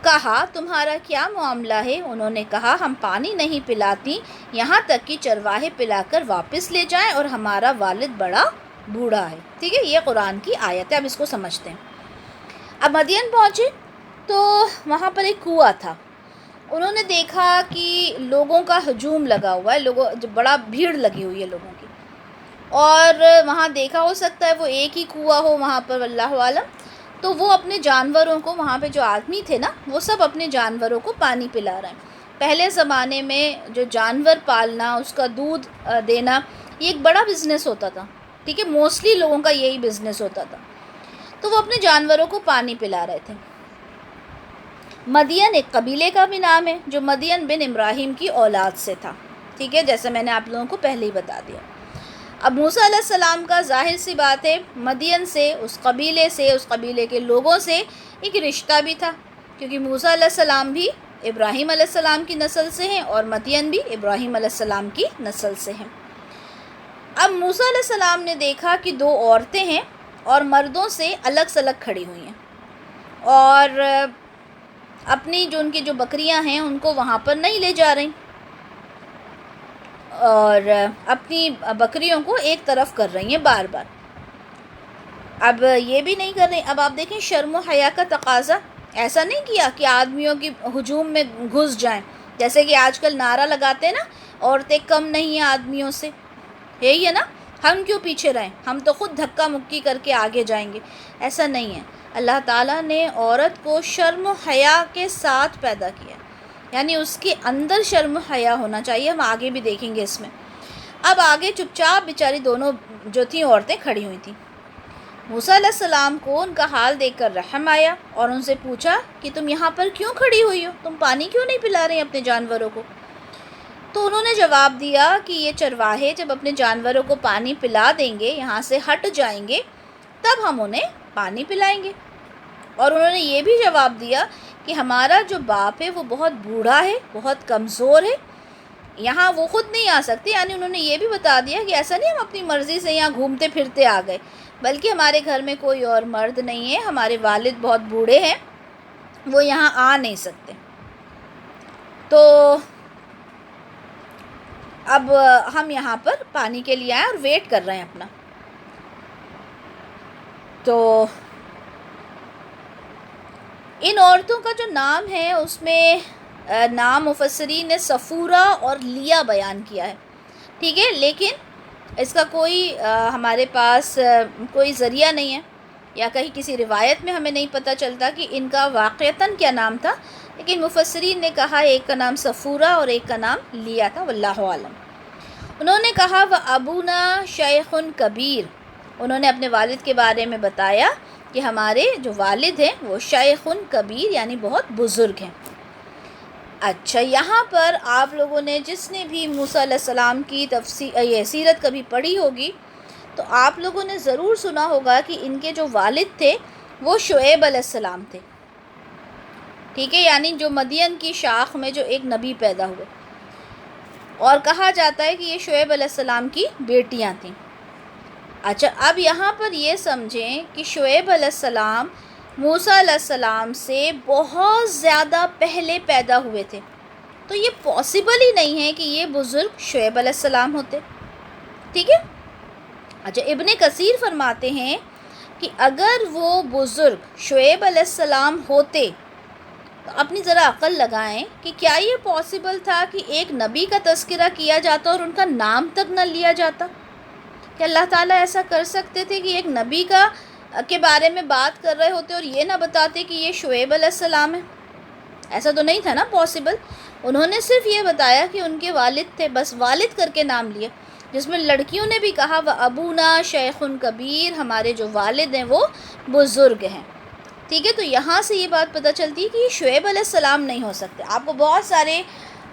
کہا تمہارا کیا معاملہ ہے؟ انہوں نے کہا ہم پانی نہیں پلاتی یہاں تک کہ چرواہے پلا کر واپس لے جائیں، اور ہمارا والد بڑا بوڑھا ہے. ٹھیک ہے، یہ قرآن کی آیت ہے. اب اس کو سمجھتے ہیں. اب مدین پہنچے تو وہاں پر ایک کنواں تھا. انہوں نے دیکھا کہ لوگوں کا ہجوم لگا ہوا ہے، بڑا بھیڑ لگی ہوئی ہے لوگوں کی. اور وہاں دیکھا، ہو سکتا ہے وہ ایک ہی کنواں ہو وہاں پر، واللہ عالم. تو وہ اپنے جانوروں کو، وہاں پہ جو آدمی تھے نا، وہ سب اپنے جانوروں کو پانی پلا رہے ہیں. پہلے زمانے میں جو جانور پالنا، اس کا دودھ دینا، یہ ایک بڑا بزنس ہوتا تھا. ٹھیک ہے، موسٹلی لوگوں کا یہی بزنس ہوتا تھا. تو وہ اپنے جانوروں کو پانی پلا رہے تھے. مدین ایک قبیلے کا بھی نام ہے جو مدین بن ابراہیم کی اولاد سے تھا. ٹھیک ہے، جیسے میں نے آپ لوگوں کو پہلے ہی بتا دیا. اب موسیٰ علیہ السلام کا ظاہر سی بات ہے مدین سے، اس قبیلے کے لوگوں سے ایک رشتہ بھی تھا، کیونکہ موسیٰ علیہ السلام بھی ابراہیم علیہ السلام کی نسل سے ہیں اور مدین بھی ابراہیم علیہ السلام کی نسل سے ہیں۔ اب موسیٰ علیہ السلام نے دیکھا کہ دو عورتیں ہیں اور مردوں سے الگ سلگ کھڑی ہوئی ہیں، اور اپنی ان کی جو بکریاں ہیں ان کو وہاں پر نہیں لے جا رہی، اور اپنی بکریوں کو ایک طرف کر رہی ہیں بار بار۔ اب یہ بھی نہیں کر رہی۔ اب آپ دیکھیں شرم و حیا کا تقاضا، ایسا نہیں کیا کہ آدمیوں کی ہجوم میں گھس جائیں، جیسے کہ آج کل نعرہ لگاتے ہیں نا، عورتیں کم نہیں ہیں آدمیوں سے، یہی ہے نا، ہم کیوں پیچھے رہیں، ہم تو خود دھکا مکی کر کے آگے جائیں گے۔ ایسا نہیں ہے، اللہ تعالیٰ نے عورت کو شرم و حیا کے ساتھ پیدا کیا، یعنی اس کے اندر شرم و حیا ہونا چاہیے، ہم آگے بھی دیکھیں گے اس میں۔ اب آگے چپ چاپ بیچاری دونوں جو تھیں عورتیں کھڑی ہوئی تھیں۔ موسیٰ علیہ السلام کو ان کا حال دیکھ کر رحم آیا اور ان سے پوچھا کہ تم یہاں پر کیوں کھڑی ہوئی ہو، تم پانی کیوں نہیں پلا رہے اپنے جانوروں کو؟ تو انہوں نے جواب دیا کہ یہ چرواہے جب اپنے جانوروں کو پانی پلا دیں گے، یہاں سے ہٹ جائیں گے، تب ہم انہیں پانی پلائیں گے۔ اور انہوں نے یہ بھی جواب دیا کہ ہمارا جو باپ ہے وہ بہت بوڑھا ہے، بہت کمزور ہے، یہاں وہ خود نہیں آ سکتے، یعنی انہوں نے یہ بھی بتا دیا کہ ایسا نہیں ہم اپنی مرضی سے یہاں گھومتے پھرتے آ گئے، بلکہ ہمارے گھر میں کوئی اور مرد نہیں ہے، ہمارے والد بہت بوڑھے ہیں، وہ یہاں آ نہیں سکتے۔ تو اب ہم یہاں پر پانی کے لیے آئے اور ویٹ کر رہے ہیں اپنا۔ تو ان عورتوں کا جو نام ہے اس میں نام مفسرین نے صفورہ اور لیا بیان کیا ہے، ٹھیک ہے، لیکن اس کا کوئی ہمارے پاس کوئی ذریعہ نہیں ہے، یا کہیں کسی روایت میں ہمیں نہیں پتہ چلتا کہ ان کا واقعتاً کیا نام تھا، لیکن مفسرین نے کہا ایک کا نام صفورہ اور ایک کا نام لیا تھا، واللہ عالم۔ انہوں نے کہا وَأَبُونَا شَيْخٌ کبیر، انہوں نے اپنے والد کے بارے میں بتایا کہ ہمارے جو والد ہیں وہ شیخ کبیر یعنی بہت بزرگ ہیں۔ اچھا، یہاں پر آپ لوگوں نے جس نے بھی موسیٰ علیہ السلام کی سیرت کبھی پڑھی ہوگی تو آپ لوگوں نے ضرور سنا ہوگا کہ ان کے جو والد تھے وہ شعیب علیہ السلام تھے، ٹھیک ہے، یعنی جو مدین کی شاخ میں جو ایک نبی پیدا ہوئے، اور کہا جاتا ہے کہ یہ شعیب علیہ السلام کی بیٹیاں تھیں۔ اچھا، اب یہاں پر یہ سمجھیں کہ شعیب علیہ السلام موسیٰ علیہ السلام سے بہت زیادہ پہلے پیدا ہوئے تھے، تو یہ پاسبل ہی نہیں ہے کہ یہ بزرگ شعیب علیہ السلام ہوتے، ٹھیک ہے۔ اچھا، ابن کثیر فرماتے ہیں کہ اگر وہ بزرگ شعیب علیہ السلام ہوتے تو اپنی ذرا عقل لگائیں کہ کیا یہ پاسبل تھا کہ ایک نبی کا تذکرہ کیا جاتا اور ان کا نام تک نہ لیا جاتا؟ کہ اللہ تعالیٰ ایسا کر سکتے تھے کہ ایک نبی کے بارے میں بات کر رہے ہوتے اور یہ نہ بتاتے کہ یہ شعیب علیہ السلام ہے؟ ایسا تو نہیں تھا نا پاسبل۔ انہوں نے صرف یہ بتایا کہ ان کے والد تھے، بس والد کر کے نام لیا، جس میں لڑکیوں نے بھی کہا وَأَبُونَا شَيْخٌ کبیر، ہمارے جو والد ہیں وہ بزرگ ہیں، ٹھیک ہے۔ تو یہاں سے یہ بات پتہ چلتی ہے کہ یہ شعیب علیہ السلام نہیں ہو سکتے۔ آپ کو بہت سارے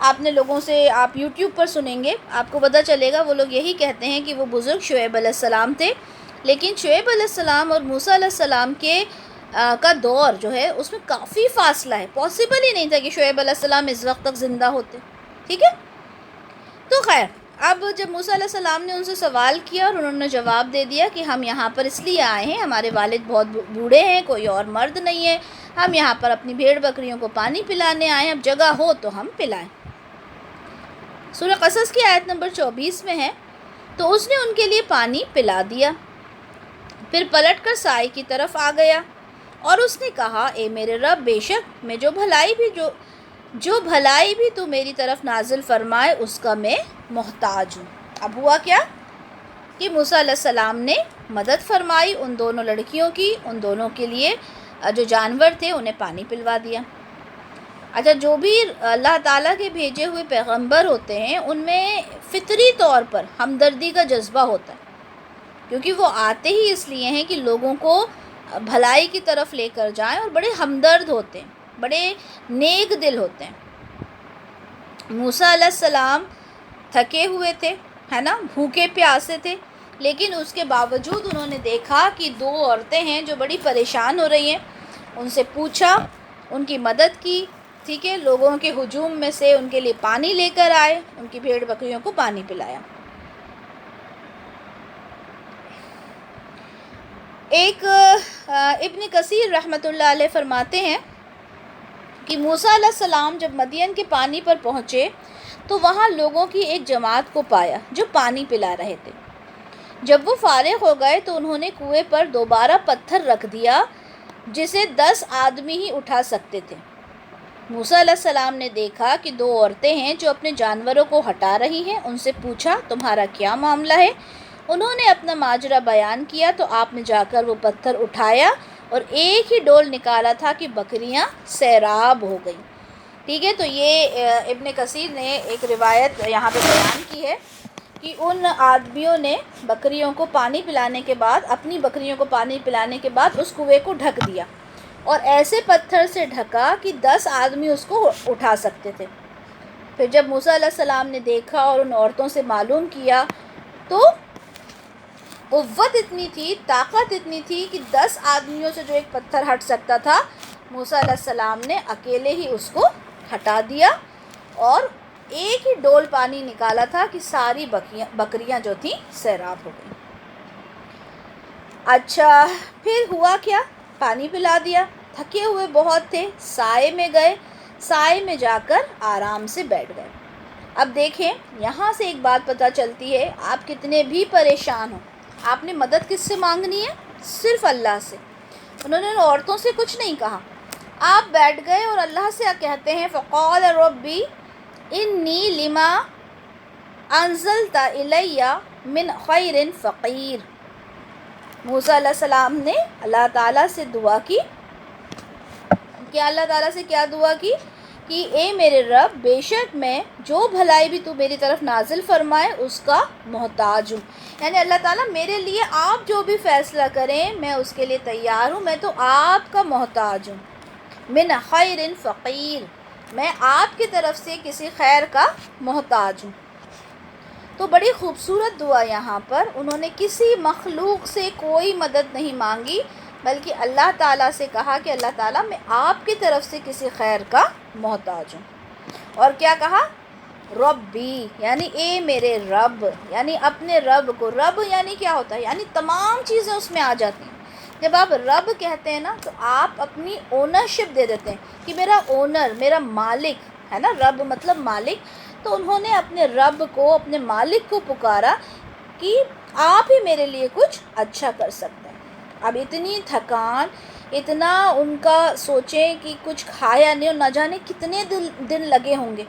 آپ نے لوگوں سے آپ یوٹیوب پر سنیں گے، آپ کو پتہ چلے گا وہ لوگ یہی کہتے ہیں کہ وہ بزرگ شعیب علیہ السلام تھے، لیکن شعیب علیہ السلام اور موسیٰ علیہ السلام کا دور جو ہے اس میں کافی فاصلہ ہے، پاسبل ہی نہیں تھا کہ شعیب علیہ السلام اس وقت تک زندہ ہوتے، ٹھیک ہے۔ تو خیر، اب جب موسیٰ علیہ السلام نے ان سے سوال کیا اور انہوں نے جواب دے دیا کہ ہم یہاں پر اس لیے آئے ہیں، ہمارے والد بہت بوڑھے ہیں، کوئی اور مرد نہیں ہے، ہم یہاں پر اپنی بھیڑ بکریوں کو پانی پلانے آئے ہیں، اب جگہ ہو تو ہم پلائیں۔ سورہ قصص کی آیت نمبر 24 میں ہے، تو اس نے ان کے لیے پانی پلا دیا، پھر پلٹ کر سائے کی طرف آ گیا اور اس نے کہا اے میرے رب، بے شک میں جو بھلائی بھی تو میری طرف نازل فرمائے اس کا میں محتاج ہوں۔ اب ہوا کیا کہ موسیٰ علیہ السلام نے مدد فرمائی ان دونوں لڑکیوں کی، ان دونوں کے لیے جو جانور تھے انہیں پانی پلوا دیا۔ اچھا، جو بھی اللہ تعالیٰ کے بھیجے ہوئے پیغمبر ہوتے ہیں ان میں فطری طور پر ہمدردی کا جذبہ ہوتا ہے، کیونکہ وہ آتے ہی اس لیے ہیں کہ لوگوں کو بھلائی کی طرف لے کر جائیں، اور بڑے ہمدرد ہوتے ہیں، بڑے نیک دل ہوتے ہیں۔ موسیٰ علیہ السلام تھکے ہوئے تھے، ہے نا، بھوکے پیاسے تھے، لیکن اس کے باوجود انہوں نے دیکھا کہ دو عورتیں ہیں جو بڑی پریشان ہو رہی ہیں، ان سے پوچھا، ان کی مدد کی، ٹھیک ہے، لوگوں کے ہجوم میں سے ان کے لیے پانی لے کر آئے، ان کی بھیڑ بکریوں کو پانی پلایا۔ ایک ابن کثیر رحمۃ اللہ علیہ فرماتے ہیں کہ موسیٰ علیہ السلام جب مدین کے پانی پر پہنچے تو وہاں لوگوں کی ایک جماعت کو پایا جو پانی پلا رہے تھے۔ جب وہ فارغ ہو گئے تو انہوں نے کنویں پر دوبارہ پتھر رکھ دیا جسے 10 آدمی ہی اٹھا سکتے تھے۔ موسیٰ علیہ السلام نے دیکھا کہ دو عورتیں ہیں جو اپنے جانوروں کو ہٹا رہی ہیں، ان سے پوچھا تمہارا کیا معاملہ ہے؟ انہوں نے اپنا ماجرا بیان کیا تو آپ نے جا کر وہ پتھر اٹھایا اور ایک ہی ڈول نکالا تھا کہ بکریاں سیراب ہو گئیں، ٹھیک ہے۔ تو یہ ابن کثیر نے ایک روایت یہاں پہ بیان کی ہے کہ ان آدمیوں نے بکریوں کو پانی پلانے کے بعد، اپنی بکریوں کو پانی پلانے کے بعد اس کنویں کو ڈھک دیا اور ایسے پتھر سے ڈھکا کہ 10 آدمی اس کو اٹھا سکتے تھے۔ پھر جب موسیٰ علیہ السلام نے دیکھا اور ان عورتوں سے معلوم کیا تو قوت اتنی تھی، طاقت اتنی تھی کہ 10 آدمیوں سے جو ایک پتھر ہٹ سکتا تھا، موسیٰ علیہ السلام نے اکیلے ہی اس کو ہٹا دیا اور ایک ہی ڈول پانی نکالا تھا کہ ساری بکریاں جو تھیں سیراب ہو گئیں۔ اچھا، پھر ہوا کیا؟ پانی پلا دیا، تھکے ہوئے بہت تھے، سائے میں گئے، سائے میں جا کر آرام سے بیٹھ گئے۔ اب دیکھیں یہاں سے ایک بات پتہ چلتی ہے، آپ کتنے بھی پریشان ہوں، آپ نے مدد کس سے مانگنی ہے؟ صرف اللہ سے۔ انہوں نے ان عورتوں سے کچھ نہیں کہا، آپ بیٹھ گئے اور اللہ سے کہتے ہیں فقال ربی انی لما انزلت الی من خیر فقیر۔ موسیٰ علیہ السلام نے اللہ تعالیٰ سے دعا کی، کیا اللہ تعالیٰ سے کیا دعا کی کہ اے میرے رب، بے شک میں جو بھلائی بھی تو میری طرف نازل فرمائے اس کا محتاج ہوں، یعنی اللہ تعالیٰ میرے لیے آپ جو بھی فیصلہ کریں میں اس کے لیے تیار ہوں، میں تو آپ کا محتاج ہوں۔ من خیر فقیر، میں آپ کی طرف سے کسی خیر کا محتاج ہوں۔ تو بڑی خوبصورت دعا یہاں پر، انہوں نے کسی مخلوق سے کوئی مدد نہیں مانگی بلکہ اللہ تعالیٰ سے کہا کہ اللہ تعالیٰ میں آپ کی طرف سے کسی خیر کا محتاج ہوں۔ اور کیا کہا؟ ربی، یعنی اے میرے رب، یعنی اپنے رب کو۔ رب یعنی کیا ہوتا ہے؟ یعنی تمام چیزیں اس میں آ جاتی ہیں۔ جب آپ رب کہتے ہیں نا تو آپ اپنی اونرشپ دے دیتے ہیں کہ میرا اونر، میرا مالک ہے نا، رب مطلب مالک۔ تو انہوں نے اپنے رب کو، اپنے مالک کو پکارا کہ آپ ہی میرے لیے کچھ اچھا کر سکتے ہیں۔ اب اتنی تھکان، اتنا ان کا سوچیں کہ کچھ کھایا نہیں اور نہ جانے کتنے دن لگے ہوں گے۔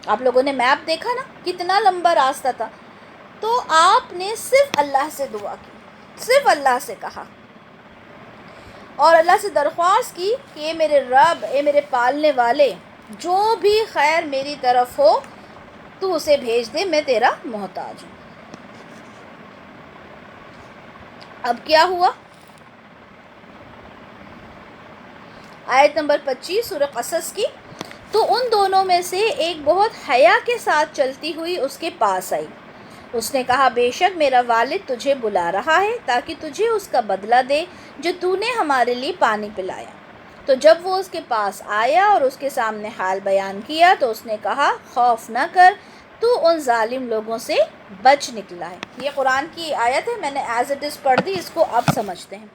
آپ لوگوں نے میپ دیکھا نا کتنا لمبا راستہ تھا، تو آپ نے صرف اللہ سے دعا کی، صرف اللہ سے کہا اور اللہ سے درخواست کی کہ اے میرے رب، اے میرے پالنے والے، جو بھی خیر میری طرف ہو تو اسے بھیج دے، میں تیرا محتاج ہوں۔ اب کیا ہوا؟ آیت نمبر 25 سورہ قصص کی، تو ان دونوں میں سے ایک بہت حیا کے ساتھ چلتی ہوئی اس کے پاس آئی۔ اس نے کہا بے شک میرا والد تجھے بلا رہا ہے تاکہ تجھے اس کا بدلہ دے جو تو نے ہمارے لیے پانی پلایا۔ تو جب وہ اس کے پاس آیا اور اس کے سامنے حال بیان کیا تو اس نے کہا خوف نہ کر، تو ان ظالم لوگوں سے بچ نکلا ہے۔ یہ قرآن کی آیت ہے، میں نے ایز اٹ از پڑھ دی، اس کو اب سمجھتے ہیں۔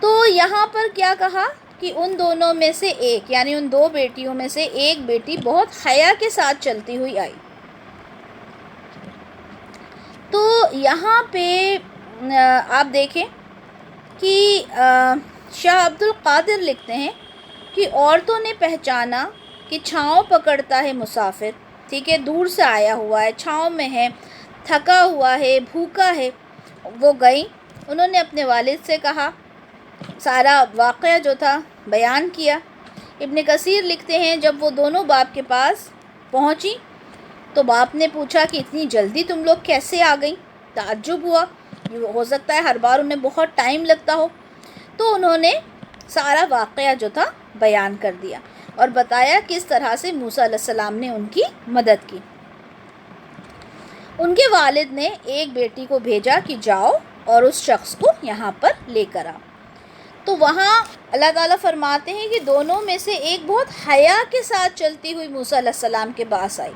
تو یہاں پر کیا کہا کہ ان دونوں میں سے ایک، یعنی ان دو بیٹیوں میں سے ایک بیٹی بہت حیا کے ساتھ چلتی ہوئی آئی۔ تو یہاں پہ آپ دیکھیں کہ شاہ عبد القادر لکھتے ہیں کہ عورتوں نے پہچانا کہ چھاؤں پکڑتا ہے مسافر، ٹھیک ہے، دور سے آیا ہوا ہے، چھاؤں میں ہے، تھکا ہوا ہے، بھوکا ہے۔ وہ گئیں، انہوں نے اپنے والد سے کہا، سارا واقعہ جو تھا بیان کیا۔ ابن کثیر لکھتے ہیں جب وہ دونوں باپ کے پاس پہنچی تو باپ نے پوچھا کہ اتنی جلدی تم لوگ کیسے آ گئیں؟ تعجب ہوا، یہ ہو سکتا ہے ہر بار انہیں بہت ٹائم لگتا ہو۔ تو انہوں نے سارا واقعہ جو تھا بیان کر دیا اور بتایا کس طرح سے موسیٰ علیہ السلام نے ان کی مدد کی۔ ان کے والد نے ایک بیٹی کو بھیجا کہ جاؤ اور اس شخص کو یہاں پر لے کر آ. تو وہاں اللہ تعالیٰ فرماتے ہیں کہ دونوں میں سے ایک بہت حیا کے ساتھ چلتی ہوئی موسیٰ علیہ السلام کے پاس آئی.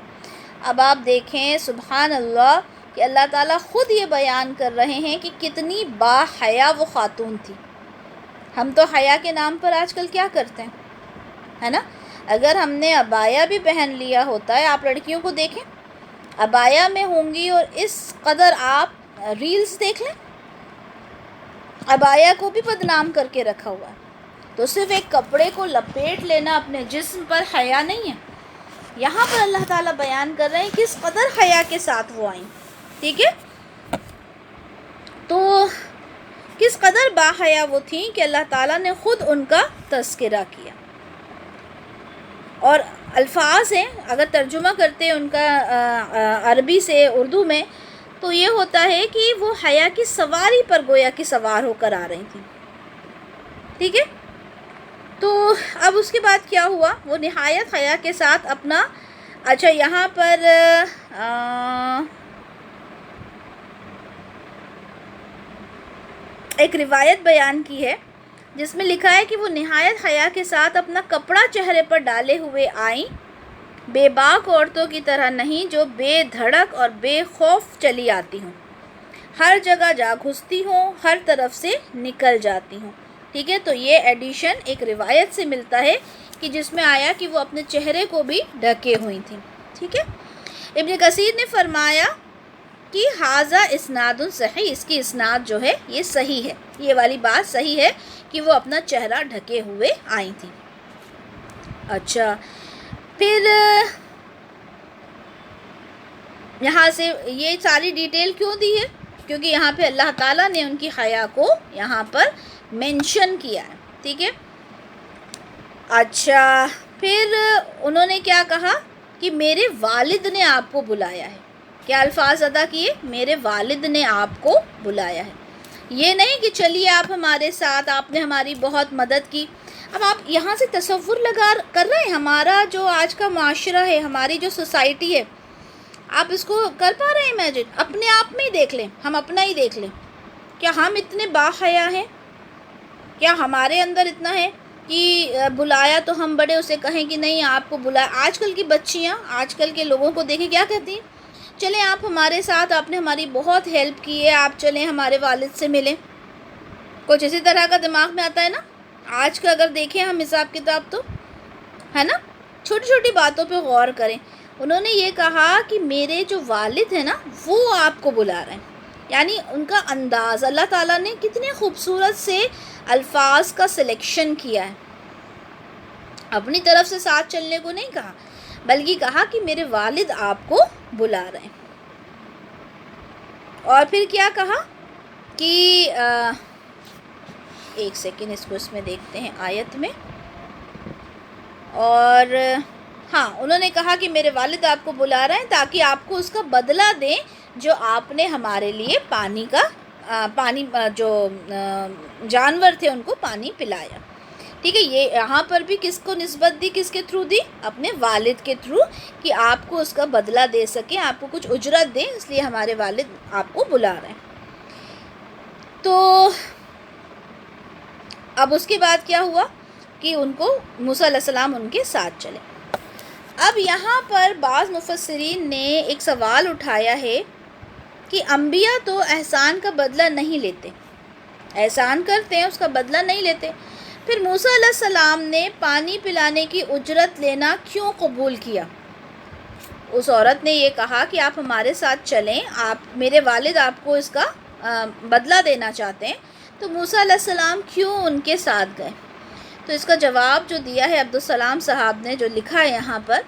اب آپ دیکھیں سبحان اللہ کہ اللہ تعالیٰ خود یہ بیان کر رہے ہیں کہ کتنی با حیا وہ خاتون تھی. ہم تو حیا کے نام پر آج کل کیا کرتے ہیں، ہے نا؟ اگر ہم نے عبایا بھی پہن لیا ہوتا ہے، آپ لڑکیوں کو دیکھیں عبایا میں ہوں گی اور اس قدر آپ ریلز دیکھ لیں، عبایا کو بھی بدنام کر کے رکھا ہوا ہے. تو صرف ایک کپڑے کو لپیٹ لینا اپنے جسم پر حیا نہیں ہے. یہاں پر اللہ تعالیٰ بیان کر رہے ہیں کس قدر حیا کے ساتھ وہ آئیں. ٹھیک ہے، تو کس قدر باحیا وہ تھیں کہ اللہ تعالیٰ نے خود ان کا تذکرہ کیا. اور الفاظ ہیں، اگر ترجمہ کرتے ہیں ان کا عربی سے اردو میں تو یہ ہوتا ہے کہ وہ حیا کی سواری پر گویا کہ سوار ہو کر آ رہی تھیں. ٹھیک ہے، تو اب اس کے بعد کیا ہوا، وہ نہایت حیا کے ساتھ اپنا اچھا یہاں پر ایک روایت بیان کی ہے جس میں لکھا ہے کہ وہ نہایت حیا کے ساتھ اپنا کپڑا چہرے پر ڈالے ہوئے آئیں، بے باک عورتوں کی طرح نہیں جو بے دھڑک اور بے خوف چلی آتی ہوں، ہر جگہ جا گھستی ہوں، ہر طرف سے نکل جاتی ہوں. ٹھیک ہے، تو یہ ایڈیشن ایک روایت سے ملتا ہے کہ جس میں آیا کہ وہ اپنے چہرے کو بھی ڈھکے ہوئی تھیں. ٹھیک ہے، ابن کثیر نے فرمایا کہ ھذا اسناد صحیح، اس کی اسناد جو ہے یہ صحیح ہے، یہ والی بات صحیح ہے کہ وہ اپنا چہرہ ڈھکے ہوئے آئی تھیں. اچھا، پھر یہاں سے یہ ساری ڈیٹیل کیوں دی ہے؟ کیونکہ یہاں پہ اللہ تعالیٰ نے ان کی حیا کو یہاں پر مینشن کیا ہے. ٹھیک ہے، اچھا پھر انہوں نے کیا کہا کہ میرے والد نے آپ کو بلایا ہے. کیا الفاظ ادا کیے؟ میرے والد نے آپ کو بلایا ہے. یہ نہیں کہ چلیے آپ ہمارے ساتھ، آپ نے ہماری بہت مدد کی. اب آپ یہاں سے تصور کر رہے ہیں ہمارا جو آج کا معاشرہ ہے، ہماری جو سوسائٹی ہے، آپ اس کو کر پا رہے ہیں امیجن؟ اپنے آپ میں ہی دیکھ لیں، ہم اپنا ہی دیکھ لیں. کیا ہم اتنے باحیا ہیں؟ کیا ہمارے اندر اتنا ہے کہ بلایا تو ہم بڑے اسے کہیں کہ نہیں آپ کو بلایا؟ آج کل کی بچیاں، آج کل کے لوگوں کو دیکھیں کیا کہتی ہیں، چلیں آپ ہمارے ساتھ، آپ نے ہماری بہت ہیلپ کی ہے، آپ چلیں ہمارے والد سے ملیں. کچھ اسی طرح کا دماغ میں آتا ہے نا. آج کا اگر دیکھیں ہم حساب کتاب تو ہے نا، چھوٹی چھوٹی باتوں پہ غور کریں. انہوں نے یہ کہا کہ میرے جو والد ہیں نا وہ آپ کو بلا رہے ہیں. یعنی ان کا انداز، اللہ تعالیٰ نے کتنے خوبصورت سے الفاظ کا سلیکشن کیا ہے. اپنی طرف سے ساتھ چلنے کو نہیں کہا، بلکہ کہا کہ میرے والد آپ کو بلا رہے ہیں. اور پھر کیا کہا کہ ایک سیکنڈ اس میں دیکھتے ہیں آیت میں. اور ہاں، انہوں نے کہا کہ میرے والد آپ کو بلا رہے ہیں تاکہ آپ کو اس کا بدلہ دیں جو آپ نے ہمارے لیے پانی جو جانور تھے ان کو پانی پلایا. ٹھیک ہے، یہ یہاں پر بھی کس کو نسبت دی، کس کے تھرو دی؟ اپنے والد کے تھرو، کہ آپ کو اس کا بدلہ دے سکیں، آپ کو کچھ اجرت دیں، اس لیے ہمارے والد آپ کو بلا رہے ہیں. تو اب اس کے بعد کیا ہوا کہ ان کو موسیٰ علیہ السلام ان کے ساتھ چلے. اب یہاں پر بعض مفسرین نے ایک سوال اٹھایا ہے کہ انبیاء تو احسان کا بدلہ نہیں لیتے، احسان کرتے ہیں اس کا بدلہ نہیں لیتے، پھر موسیٰ علیہ السلام نے پانی پلانے کی اجرت لینا کیوں قبول کیا؟ اس عورت نے یہ کہا کہ آپ ہمارے ساتھ چلیں، میرے والد آپ کو اس کا بدلہ دینا چاہتے ہیں، تو موسیٰ علیہ السلام کیوں ان کے ساتھ گئے؟ تو اس کا جواب جو دیا ہے عبدالسلام صاحب نے، جو لکھا ہے یہاں پر،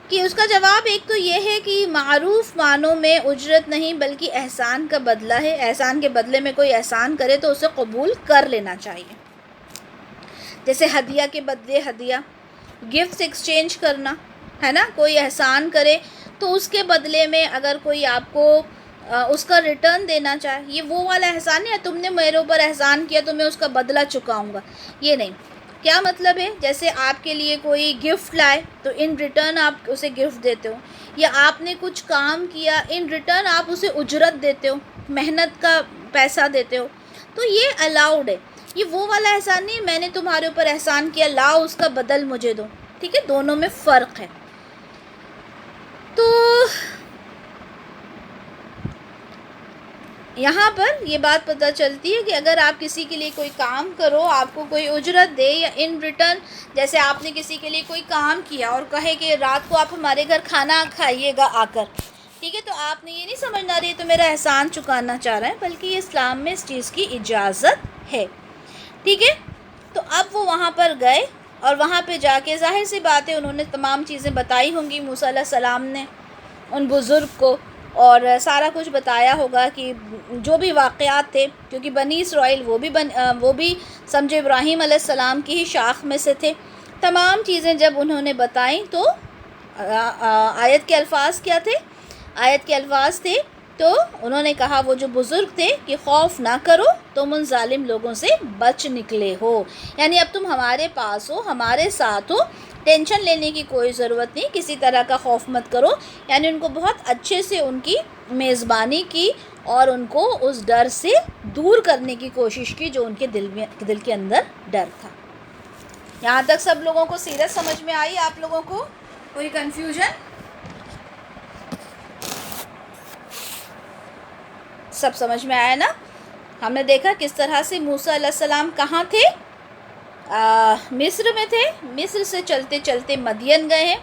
کہ اس کا جواب ایک تو یہ ہے کہ معروف معنوں میں اجرت نہیں بلکہ احسان کا بدلہ ہے. احسان کے بدلے میں کوئی احسان کرے تو اسے قبول کر لینا چاہیے. جیسے ہدیہ کے بدلے ہدیہ، گفٹس ایکسچینج کرنا ہے نا. کوئی احسان کرے تو اس کے بدلے میں اگر کوئی آپ کو اس کا ریٹرن دینا چاہے، یہ وہ والا احسان ہے تم نے میرے اوپر احسان کیا تو میں اس کا بدلہ چکاؤں گا، یہ نہیں. کیا مطلب ہے؟ جیسے آپ کے لیے کوئی گفٹ لائے تو ان ریٹرن آپ اسے گفٹ دیتے ہو، یا آپ نے کچھ کام کیا ان ریٹرن آپ اسے اجرت دیتے ہو، محنت کا پیسہ دیتے ہو، تو یہ الاؤڈ ہے۔ یہ وہ والا احسان نہیں ہے میں نے تمہارے اوپر احسان کیا لاؤ اس کا بدل مجھے دو، ٹھیک ہے، دونوں میں فرق ہے۔ تو یہاں پر یہ بات پتہ چلتی ہے کہ اگر آپ کسی کے لیے کوئی کام کرو، آپ کو کوئی اجرت دے یا ان ریٹرن، جیسے آپ نے کسی کے لیے کوئی کام کیا اور کہے کہ رات کو آپ ہمارے گھر کھانا کھائیے گا آ کر، ٹھیک ہے، تو آپ نے یہ نہیں سمجھنا رہی تو میرا احسان چکانا چاہ رہا ہے، بلکہ یہ اسلام میں اس چیز کی اجازت ہے، ٹھیک ہے۔ تو اب وہ وہاں پر گئے اور وہاں پہ جا کے ظاہر سی بات ہے انہوں نے تمام چیزیں بتائی ہوں گی موسیٰ علیہ السلام نے ان بزرگ کو، اور سارا کچھ بتایا ہوگا کہ جو بھی واقعات تھے، کیونکہ بنی اسرائیل وہ بھی سمجھے ابراہیم علیہ السلام کی ہی شاخ میں سے تھے۔ تمام چیزیں جب انہوں نے بتائیں تو آیت کے الفاظ کیا تھے؟ آیت کے الفاظ تھے تو انہوں نے کہا وہ جو بزرگ تھے کہ خوف نہ کرو، تم ان ظالم لوگوں سے بچ نکلے ہو، یعنی اب تم ہمارے پاس ہو، ہمارے ساتھ ہو، ٹینشن لینے کی کوئی ضرورت نہیں، کسی طرح کا خوف مت کرو، یعنی ان کو بہت اچھے سے ان کی میزبانی کی اور ان کو اس ڈر سے دور کرنے کی کوشش کی جو ان کے دل کے اندر ڈر تھا۔ یہاں تک سب لوگوں کو سیرت سمجھ میں آئی؟ آپ لوگوں کو کوئی کنفیوژن؟ سب سمجھ میں آیا نا؟ ہم نے دیکھا کس طرح سے موسیٰ علیہ السلام کہاں تھے؟ مصر میں تھے، مصر سے چلتے چلتے مدین گئے ہیں،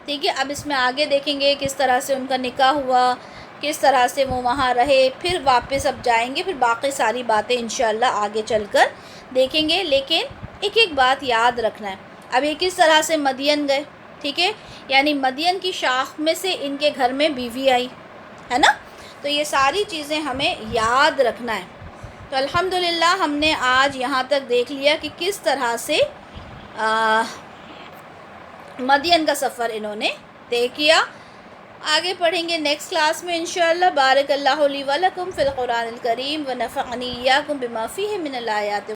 ٹھیک ہے۔ اب اس میں آگے دیکھیں گے کس طرح سے ان کا نکاح ہوا، کس طرح سے وہ وہاں رہے، پھر واپس اب جائیں گے، پھر باقی ساری باتیں انشاءاللہ آگے چل کر دیکھیں گے، لیکن ایک ایک بات یاد رکھنا ہے۔ اب یہ کس طرح سے مدین گئے، ٹھیک ہے، یعنی مدین کی شاخ میں سے ان کے گھر میں بیوی آئی ہے نا، تو یہ ساری چیزیں ہمیں یاد رکھنا ہے۔ تو الحمدللہ ہم نے آج یہاں تک دیکھ لیا کہ کس طرح سے مدین کا سفر انہوں نے طے کیا۔ آگے پڑھیں گے نیکسٹ کلاس میں انشاءاللہ۔ بارک اللہ لی و لکم فی القرآن الکریم و نفعنی ایاکم بما فیہ من الآیات